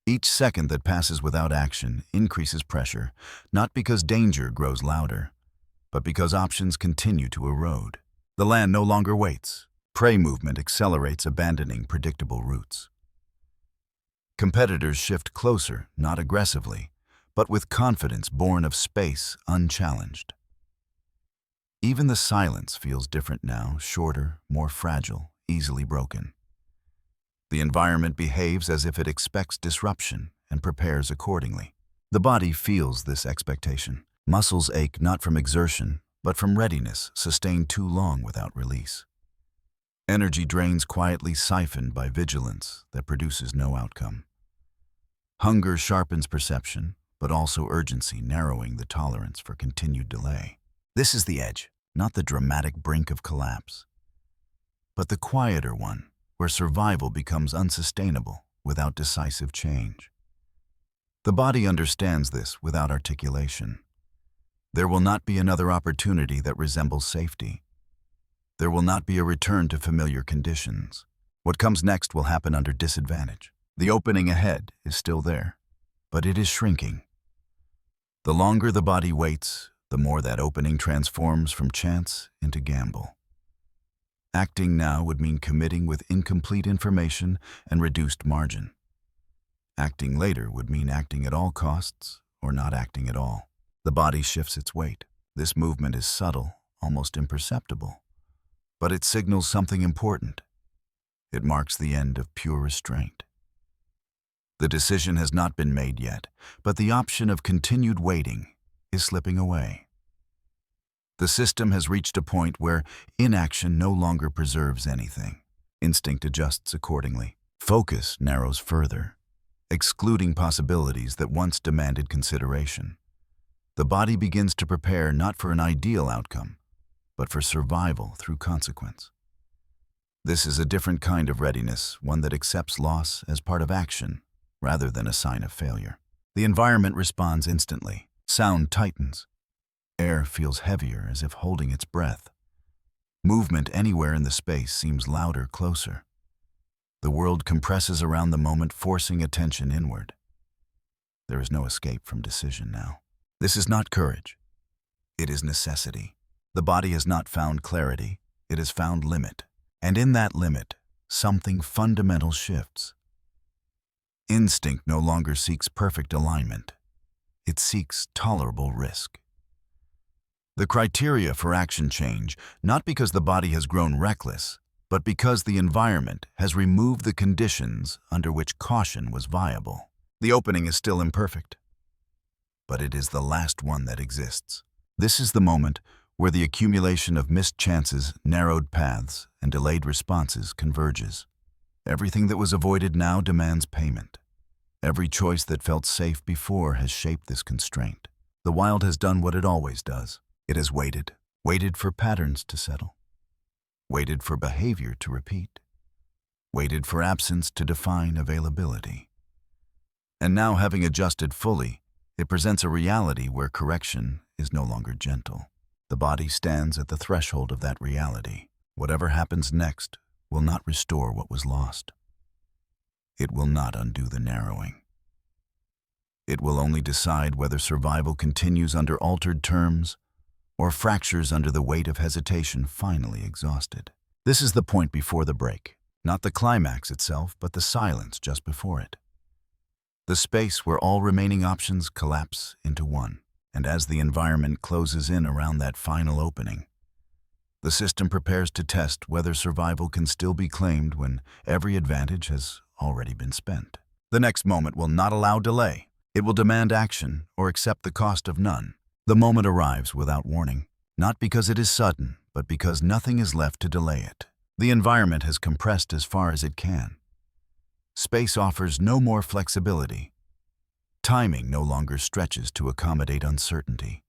Each second that passes without action increases pressure, not because danger grows louder, but because options continue to erode. The land no longer waits. Prey movement accelerates, abandoning predictable routes. Competitors shift closer, not aggressively, but with confidence born of space unchallenged. Even the silence feels different now, shorter, more fragile, easily broken. The environment behaves as if it expects disruption and prepares accordingly. The body feels this expectation. Muscles ache not from exertion, but from readiness sustained too long without release. Energy drains quietly, siphoned by vigilance that produces no outcome. Hunger sharpens perception, but also urgency, narrowing the tolerance for continued delay. This is the edge, not the dramatic brink of collapse, but the quieter one, where survival becomes unsustainable without decisive change. The body understands this without articulation. There will not be another opportunity that resembles safety. There will not be a return to familiar conditions. What comes next will happen under disadvantage. The opening ahead is still there, but it is shrinking. The longer the body waits, the more that opening transforms from chance into gamble. Acting now would mean committing with incomplete information and reduced margin. Acting later would mean acting at all costs or not acting at all. The body shifts its weight. This movement is subtle, almost imperceptible, but it signals something important. It marks the end of pure restraint. The decision has not been made yet, but the option of continued waiting is slipping away. The system has reached a point where inaction no longer preserves anything. Instinct adjusts accordingly. Focus narrows further, excluding possibilities that once demanded consideration. The body begins to prepare not for an ideal outcome, but for survival through consequence. This is a different kind of readiness, one that accepts loss as part of action rather than a sign of failure. The environment responds instantly. Sound tightens. Air feels heavier, as if holding its breath. Movement anywhere in the space seems louder, closer. The world compresses around the moment, forcing attention inward. There is no escape from decision now. This is not courage. It is necessity. The body has not found clarity. It has found limit. And in that limit, something fundamental shifts. Instinct no longer seeks perfect alignment. It seeks tolerable risk. The criteria for action change, not because the body has grown reckless, but because the environment has removed the conditions under which caution was viable. The opening is still imperfect, but it is the last one that exists. This is the moment where the accumulation of missed chances, narrowed paths, and delayed responses converges. Everything that was avoided now demands payment. Every choice that felt safe before has shaped this constraint. The wild has done what it always does. It has waited for patterns to settle, waited for behavior to repeat. waited for absence to define availability. And now, having adjusted fully, it presents a reality where correction is no longer gentle. The body stands at the threshold of that reality. Whatever happens next will not restore what was lost. It will not undo the narrowing. It will only decide whether survival continues under altered terms or fractures under the weight of hesitation finally exhausted. This is the point before the break, not the climax itself, but the silence just before it. The space where all remaining options collapse into one. And as the environment closes in around that final opening, the system prepares to test whether survival can still be claimed when every advantage has already been spent. The next moment will not allow delay. It will demand action or accept the cost of none. The moment arrives without warning, not because it is sudden, but because nothing is left to delay it. The environment has compressed as far as it can. Space offers no more flexibility. Timing no longer stretches to accommodate uncertainty.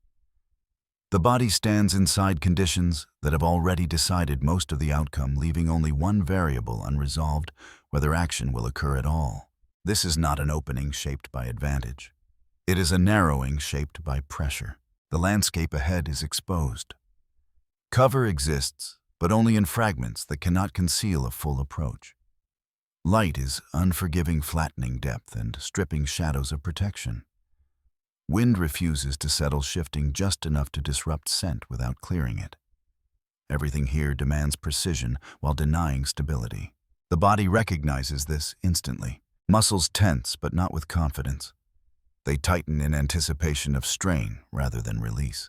The body stands inside conditions that have already decided most of the outcome, leaving only one variable unresolved: whether action will occur at all. This is not an opening shaped by advantage. It is a narrowing shaped by pressure. The landscape ahead is exposed. Cover exists, but only in fragments that cannot conceal a full approach. Light is unforgiving, flattening depth and stripping shadows of protection. Wind refuses to settle, shifting just enough to disrupt scent without clearing it. Everything here demands precision while denying stability. The body recognizes this instantly. Muscles tense, but not with confidence. They tighten in anticipation of strain rather than release.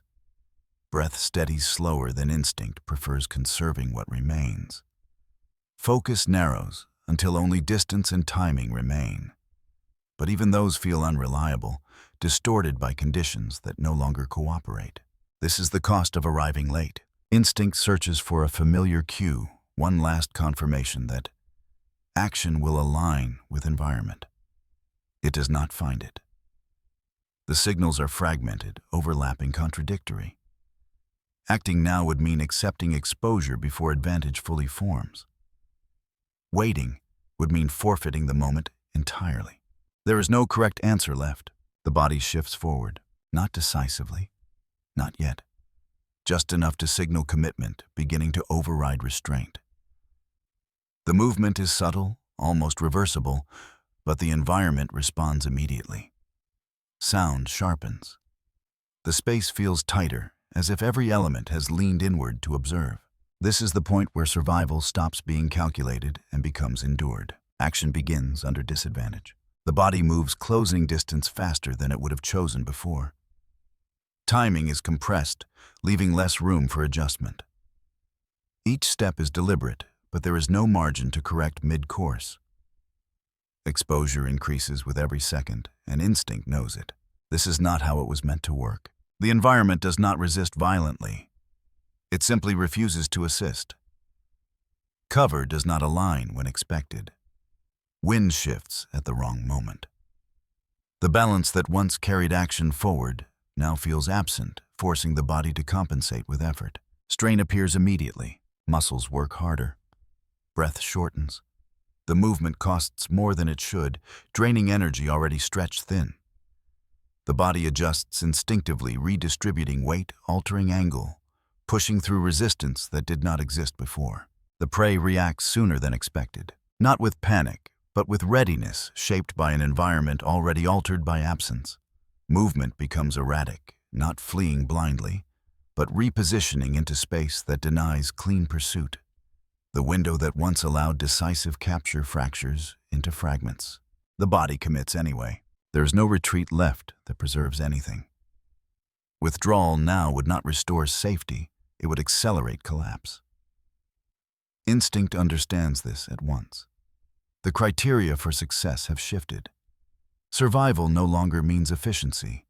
Breath steadies slower than instinct prefers conserving what remains. Focus narrows until only distance and timing remain. But even those feel unreliable, distorted by conditions that no longer cooperate. This is the cost of arriving late. Instinct searches for a familiar cue, one last confirmation that action will align with environment. It does not find it. The signals are fragmented, overlapping, contradictory. Acting now would mean accepting exposure before advantage fully forms. Waiting would mean forfeiting the moment entirely. There is no correct answer left. The body shifts forward, not decisively, not yet. Just enough to signal commitment, beginning to override restraint. The movement is subtle, almost reversible, but the environment responds immediately. Sound sharpens. The space feels tighter, as if every element has leaned inward to observe. This is the point where survival stops being calculated and becomes endured. Action begins under disadvantage. The body moves closing distance faster than it would have chosen before. Timing is compressed, leaving less room for adjustment. Each step is deliberate, but there is no margin to correct mid-course. Exposure increases with every second, and instinct knows it. This is not how it was meant to work. The environment does not resist violently. It simply refuses to assist. Cover does not align when expected. Wind shifts at the wrong moment. The balance that once carried action forward now feels absent, forcing the body to compensate with effort. Strain appears immediately. Muscles work harder. Breath shortens. The movement costs more than it should, draining energy already stretched thin. The body adjusts instinctively, redistributing weight, altering angle, pushing through resistance that did not exist before. The prey reacts sooner than expected, not with panic, but with readiness shaped by an environment already altered by absence. Movement becomes erratic, not fleeing blindly, but repositioning into space that denies clean pursuit. The window that once allowed decisive capture fractures into fragments. The body commits anyway. There is no retreat left that preserves anything. Withdrawal now would not restore safety, it would accelerate collapse. Instinct understands this at once. The criteria for success have shifted. Survival no longer means efficiency.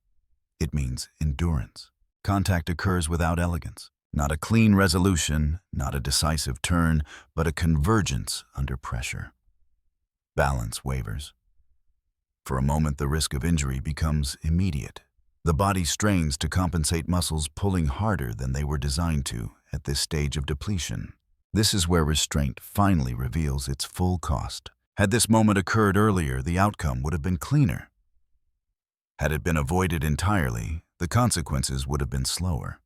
It means endurance. Contact occurs without elegance. Not a clean resolution, not a decisive turn, but a convergence under pressure. Balance wavers. For a moment, the risk of injury becomes immediate. The body strains to compensate, muscles pulling harder than they were designed to at this stage of depletion. This is where restraint finally reveals its full cost. Had this moment occurred earlier, the outcome would have been cleaner. Had it been avoided entirely, the consequences would have been slower.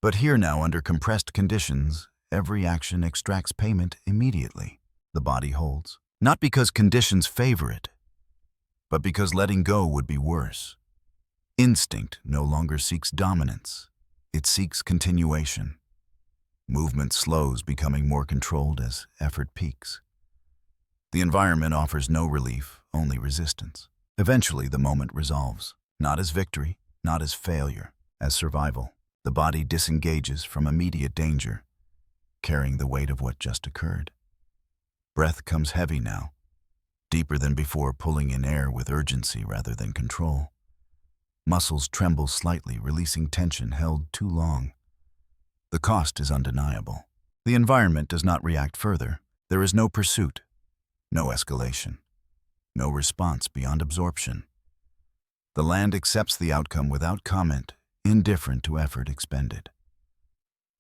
But here now, under compressed conditions, every action extracts payment immediately. The body holds. Not because conditions favor it, but because letting go would be worse. Instinct no longer seeks dominance. It seeks continuation. Movement slows, becoming more controlled as effort peaks. The environment offers no relief, only resistance. Eventually, the moment resolves, not as victory, not as failure, as survival. The body disengages from immediate danger, carrying the weight of what just occurred. Breath comes heavy now, deeper than before, pulling in air with urgency rather than control. Muscles tremble slightly, releasing tension held too long. The cost is undeniable. The environment does not react further. There is no pursuit, no escalation, no response beyond absorption. The land accepts the outcome without comment, indifferent to effort expended.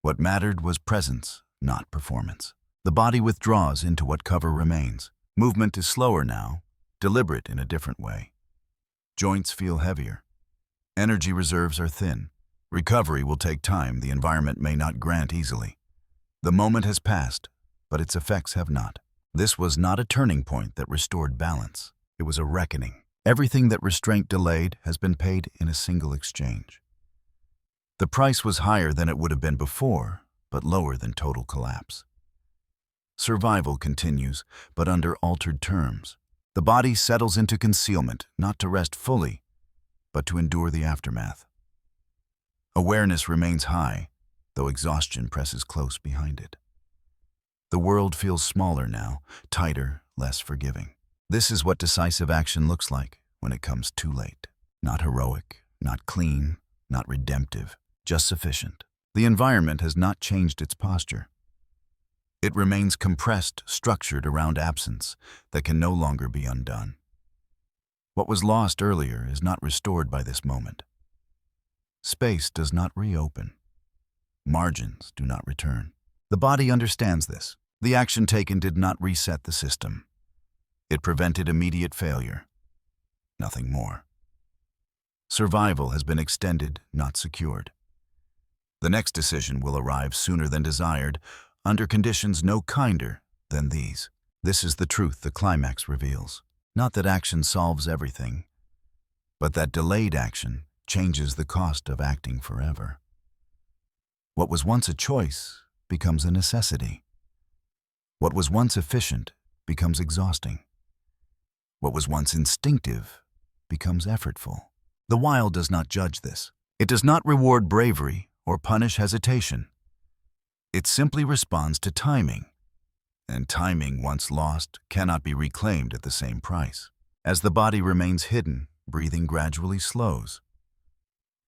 What mattered was presence, not performance. The body withdraws into what cover remains. Movement is slower now, deliberate in a different way. Joints feel heavier. Energy reserves are thin. Recovery will take time the environment may not grant easily. The moment has passed, but its effects have not. This was not a turning point that restored balance. It was a reckoning. Everything that restraint delayed has been paid in a single exchange. The price was higher than it would have been before, but lower than total collapse. Survival continues, but under altered terms. The body settles into concealment, not to rest fully, but to endure the aftermath. Awareness remains high, though exhaustion presses close behind it. The world feels smaller now, tighter, less forgiving. This is what decisive action looks like when it comes too late. Not heroic, not clean, not redemptive, just sufficient. The environment has not changed its posture. It remains compressed, structured around absence that can no longer be undone. What was lost earlier is not restored by this moment. Space does not reopen. Margins do not return. The body understands this. The action taken did not reset the system. It prevented immediate failure. Nothing more. Survival has been extended, not secured. The next decision will arrive sooner than desired, under conditions no kinder than these. This is the truth the climax reveals. Not that action solves everything, but that delayed action changes the cost of acting forever. What was once a choice becomes a necessity. What was once efficient becomes exhausting. What was once instinctive becomes effortful. The wild does not judge this. It does not reward bravery or punish hesitation. It simply responds to timing. And timing, once lost, cannot be reclaimed at the same price. As the body remains hidden, breathing gradually slows.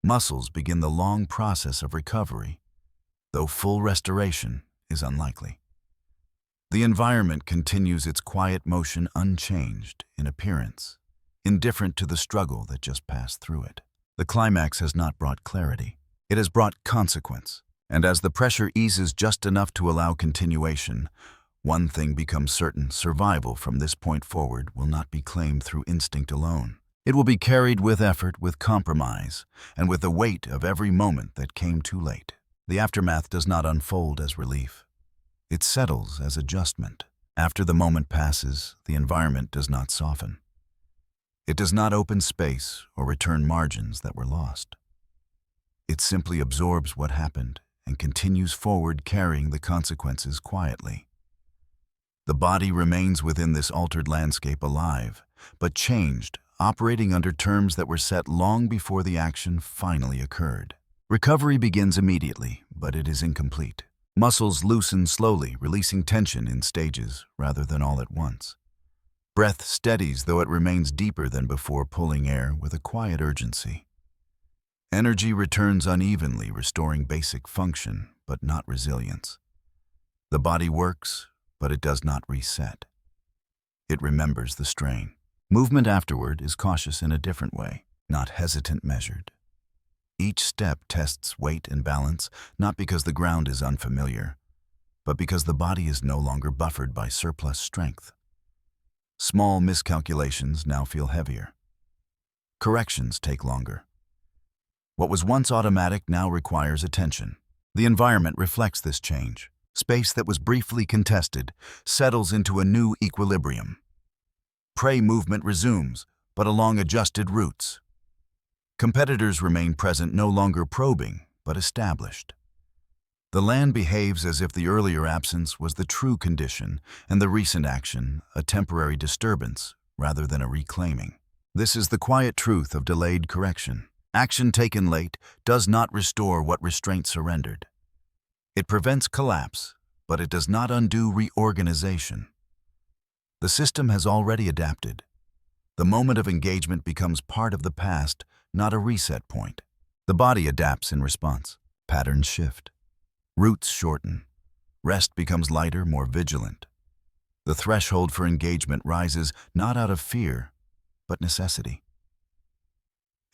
Muscles begin the long process of recovery, though full restoration is unlikely. The environment continues its quiet motion unchanged in appearance, indifferent to the struggle that just passed through it. The climax has not brought clarity. It has brought consequence. And as the pressure eases just enough to allow continuation, one thing becomes certain: survival from this point forward will not be claimed through instinct alone. It will be carried with effort, with compromise, and with the weight of every moment that came too late. The aftermath does not unfold as relief. It settles as adjustment. After the moment passes, the environment does not soften. It does not open space or return margins that were lost. It simply absorbs what happened and continues forward, carrying the consequences quietly. The body remains within this altered landscape alive, but changed, operating under terms that were set long before the action finally occurred. Recovery begins immediately, but it is incomplete. Muscles loosen slowly, releasing tension in stages rather than all at once. Breath steadies, though it remains deeper than before, pulling air with a quiet urgency. Energy returns unevenly, restoring basic function, but not resilience. The body works, but it does not reset. It remembers the strain. Movement afterward is cautious in a different way, not hesitant, measured. Each step tests weight and balance, not because the ground is unfamiliar, but because the body is no longer buffered by surplus strength. Small miscalculations now feel heavier. Corrections take longer. What was once automatic now requires attention. The environment reflects this change. Space that was briefly contested settles into a new equilibrium. Prey movement resumes, but along adjusted routes. Competitors remain present, no longer probing, but established. The land behaves as if the earlier absence was the true condition and the recent action a temporary disturbance rather than a reclaiming. This is the quiet truth of delayed correction. Action taken late does not restore what restraint surrendered. It prevents collapse, but it does not undo reorganization. The system has already adapted. The moment of engagement becomes part of the past, not a reset point. The body adapts in response. Patterns shift. Routes shorten. Rest becomes lighter, more vigilant. The threshold for engagement rises not out of fear, but necessity.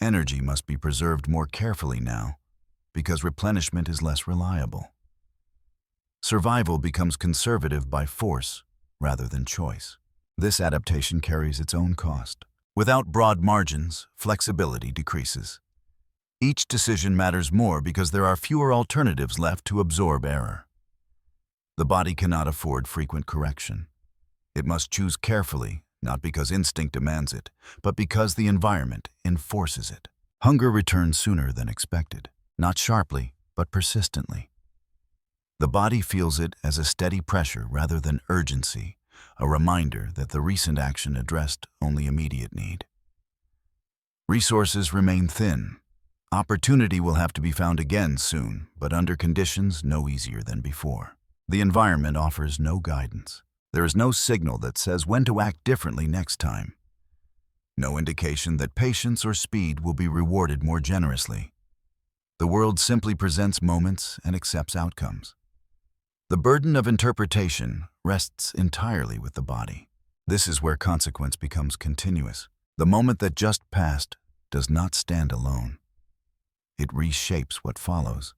Energy must be preserved more carefully now, because replenishment is less reliable. Survival becomes conservative by force rather than choice. This adaptation carries its own cost. Without broad margins, flexibility decreases. Each decision matters more because there are fewer alternatives left to absorb error. The body cannot afford frequent correction. It must choose carefully, not because instinct demands it, but because the environment enforces it. Hunger returns sooner than expected, not sharply, but persistently. The body feels it as a steady pressure rather than urgency, a reminder that the recent action addressed only immediate need. Resources remain thin. Opportunity will have to be found again soon, but under conditions no easier than before. The environment offers no guidance. There is no signal that says when to act differently next time. No indication that patience or speed will be rewarded more generously. The world simply presents moments and accepts outcomes. The burden of interpretation rests entirely with the body. This is where consequence becomes continuous. The moment that just passed does not stand alone. It reshapes what follows.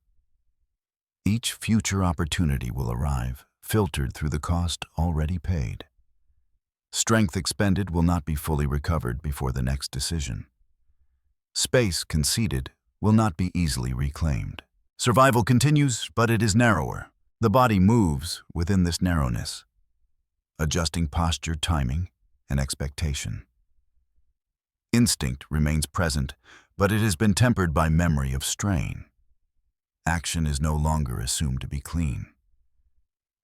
Each future opportunity will arrive, filtered through the cost already paid. Strength expended will not be fully recovered before the next decision. Space conceded will not be easily reclaimed. Survival continues, but it is narrower. The body moves within this narrowness, adjusting posture, timing, and expectation. Instinct remains present, but it has been tempered by memory of strain. Action is no longer assumed to be clean.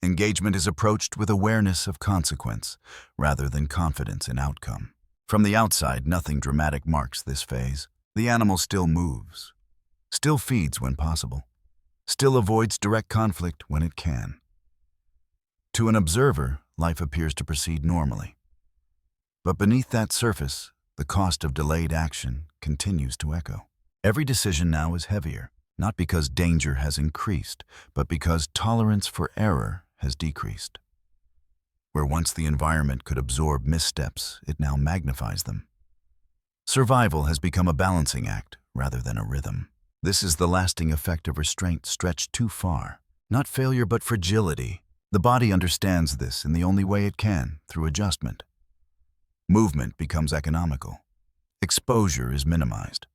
Engagement is approached with awareness of consequence, rather than confidence in outcome. From the outside, nothing dramatic marks this phase. The animal still moves, still feeds when possible, still avoids direct conflict when it can. To an observer, life appears to proceed normally. But beneath that surface, the cost of delayed action continues to echo. Every decision now is heavier, not because danger has increased, but because tolerance for error has decreased. Where once the environment could absorb missteps, it now magnifies them. Survival has become a balancing act rather than a rhythm. This is the lasting effect of restraint stretched too far. Not failure, but fragility. The body understands this in the only way it can, through adjustment. Movement becomes economical. Exposure is minimized.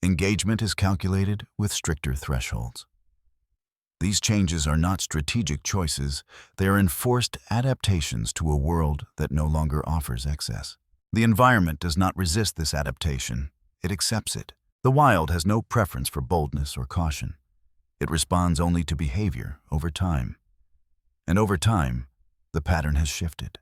Engagement is calculated with stricter thresholds. These changes are not strategic choices, they are enforced adaptations to a world that no longer offers excess. The environment does not resist this adaptation, it accepts it. The wild has no preference for boldness or caution. It responds only to behavior over time. And over time, the pattern has shifted.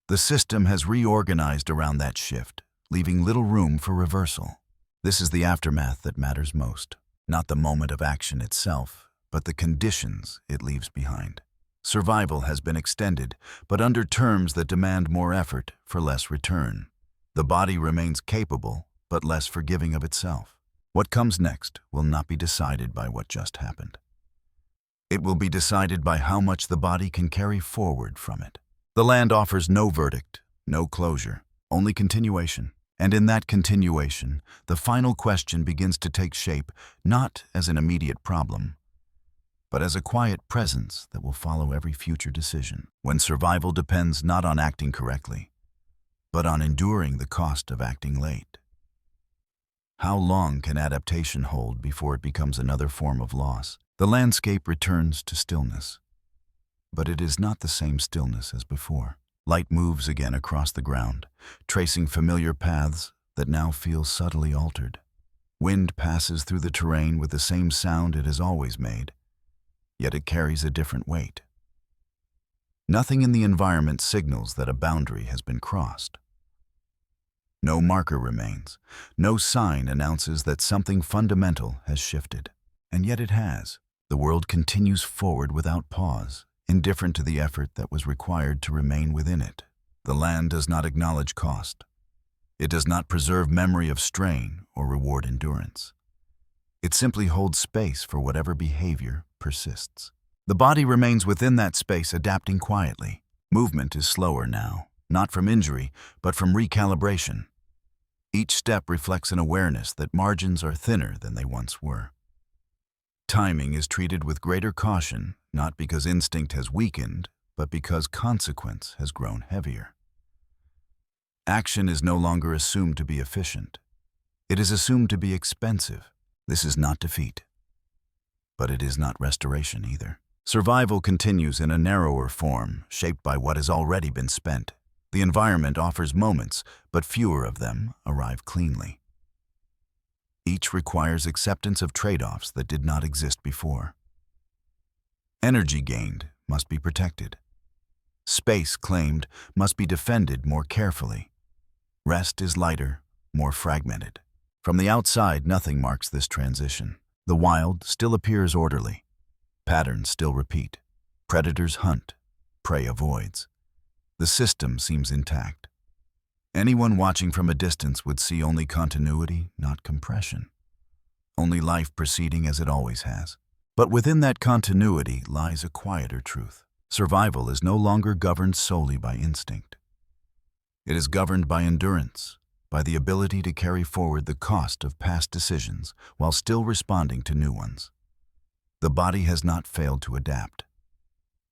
The system has reorganized around that shift, leaving little room for reversal. This is the aftermath that matters most, not the moment of action itself, but the conditions it leaves behind. Survival has been extended, but under terms that demand more effort for less return. The body remains capable, but less forgiving of itself. What comes next will not be decided by what just happened. It will be decided by how much the body can carry forward from it. The land offers no verdict, no closure, only continuation. And in that continuation, the final question begins to take shape not as an immediate problem, but as a quiet presence that will follow every future decision. When survival depends not on acting correctly, but on enduring the cost of acting late. How long can adaptation hold before it becomes another form of loss? The landscape returns to stillness, but it is not the same stillness as before. Light moves again across the ground, tracing familiar paths that now feel subtly altered. Wind passes through the terrain with the same sound it has always made, yet it carries a different weight. Nothing in the environment signals that a boundary has been crossed. No marker remains. No sign announces that something fundamental has shifted. And yet it has. The world continues forward without pause, indifferent to the effort that was required to remain within it. The land does not acknowledge cost. It does not preserve memory of strain or reward endurance. It simply holds space for whatever behavior persists. The body remains within that space, adapting quietly. Movement is slower now, not from injury, but from recalibration. Each step reflects an awareness that margins are thinner than they once were. Timing is treated with greater caution, not because instinct has weakened, but because consequence has grown heavier. Action is no longer assumed to be efficient. It is assumed to be expensive. This is not defeat, but it is not restoration either. Survival continues in a narrower form, shaped by what has already been spent. The environment offers moments, but fewer of them arrive cleanly. Each requires acceptance of trade-offs that did not exist before. Energy gained must be protected. Space claimed must be defended more carefully. Rest is lighter, more fragmented. From the outside, nothing marks this transition. The wild still appears orderly. Patterns still repeat. Predators hunt. Prey avoids. The system seems intact. Anyone watching from a distance would see only continuity, not compression. Only life proceeding as it always has. But within that continuity lies a quieter truth. Survival is no longer governed solely by instinct. It is governed by endurance, by the ability to carry forward the cost of past decisions while still responding to new ones. The body has not failed to adapt.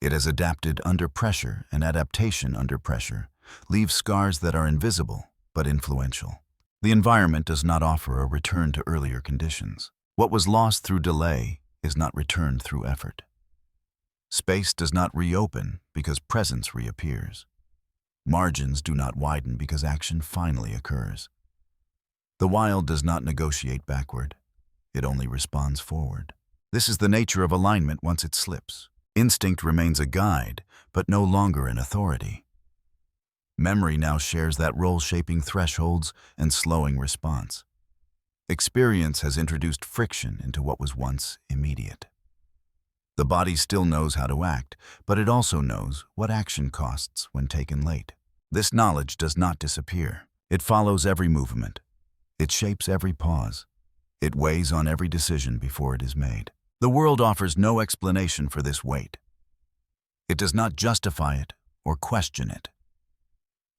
It has adapted under pressure, and adaptation under pressure leaves scars that are invisible but influential. The environment does not offer a return to earlier conditions. What was lost through delay is not returned through effort. Space does not reopen because presence reappears. Margins do not widen because action finally occurs. The wild does not negotiate backward. It only responds forward. This is the nature of alignment once it slips. Instinct remains a guide, but no longer an authority. Memory now shares that role, shaping thresholds and slowing response. Experience has introduced friction into what was once immediate. The body still knows how to act, but it also knows what action costs when taken late. This knowledge does not disappear. It follows every movement. It shapes every pause. It weighs on every decision before it is made. The world offers no explanation for this weight. It does not justify it or question it.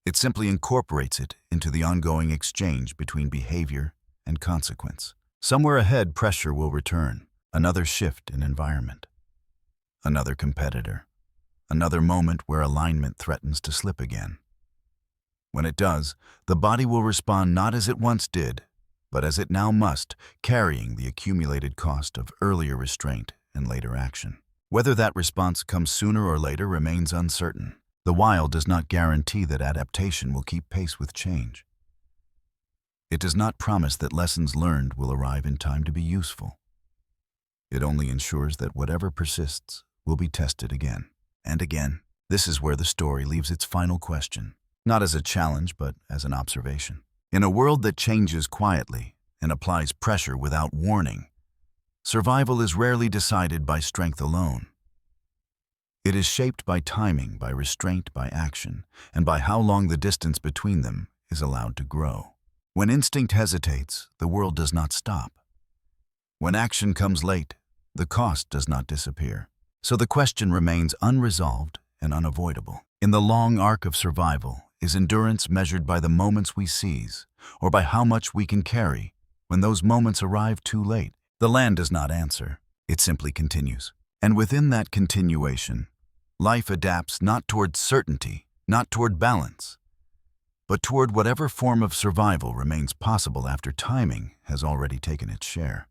It simply incorporates it into the ongoing exchange between behavior and consequence. Somewhere ahead, pressure will return. Another shift in environment. Another competitor. Another moment where alignment threatens to slip again. When it does, the body will respond not as it once did, but as it now must, carrying the accumulated cost of earlier restraint and later action. Whether that response comes sooner or later remains uncertain. The wild does not guarantee that adaptation will keep pace with change. It does not promise that lessons learned will arrive in time to be useful. It only ensures that whatever persists will be tested again and again. This is where the story leaves its final question, not as a challenge, but as an observation. In a world that changes quietly and applies pressure without warning, survival is rarely decided by strength alone. It is shaped by timing, by restraint, by action, and by how long the distance between them is allowed to grow. When instinct hesitates, the world does not stop. When action comes late, the cost does not disappear. So the question remains unresolved and unavoidable. In the long arc of survival, is endurance measured by the moments we seize, or by how much we can carry when those moments arrive too late? The land does not answer. It simply continues. And within that continuation, life adapts not toward certainty, not toward balance, but toward whatever form of survival remains possible after timing has already taken its share.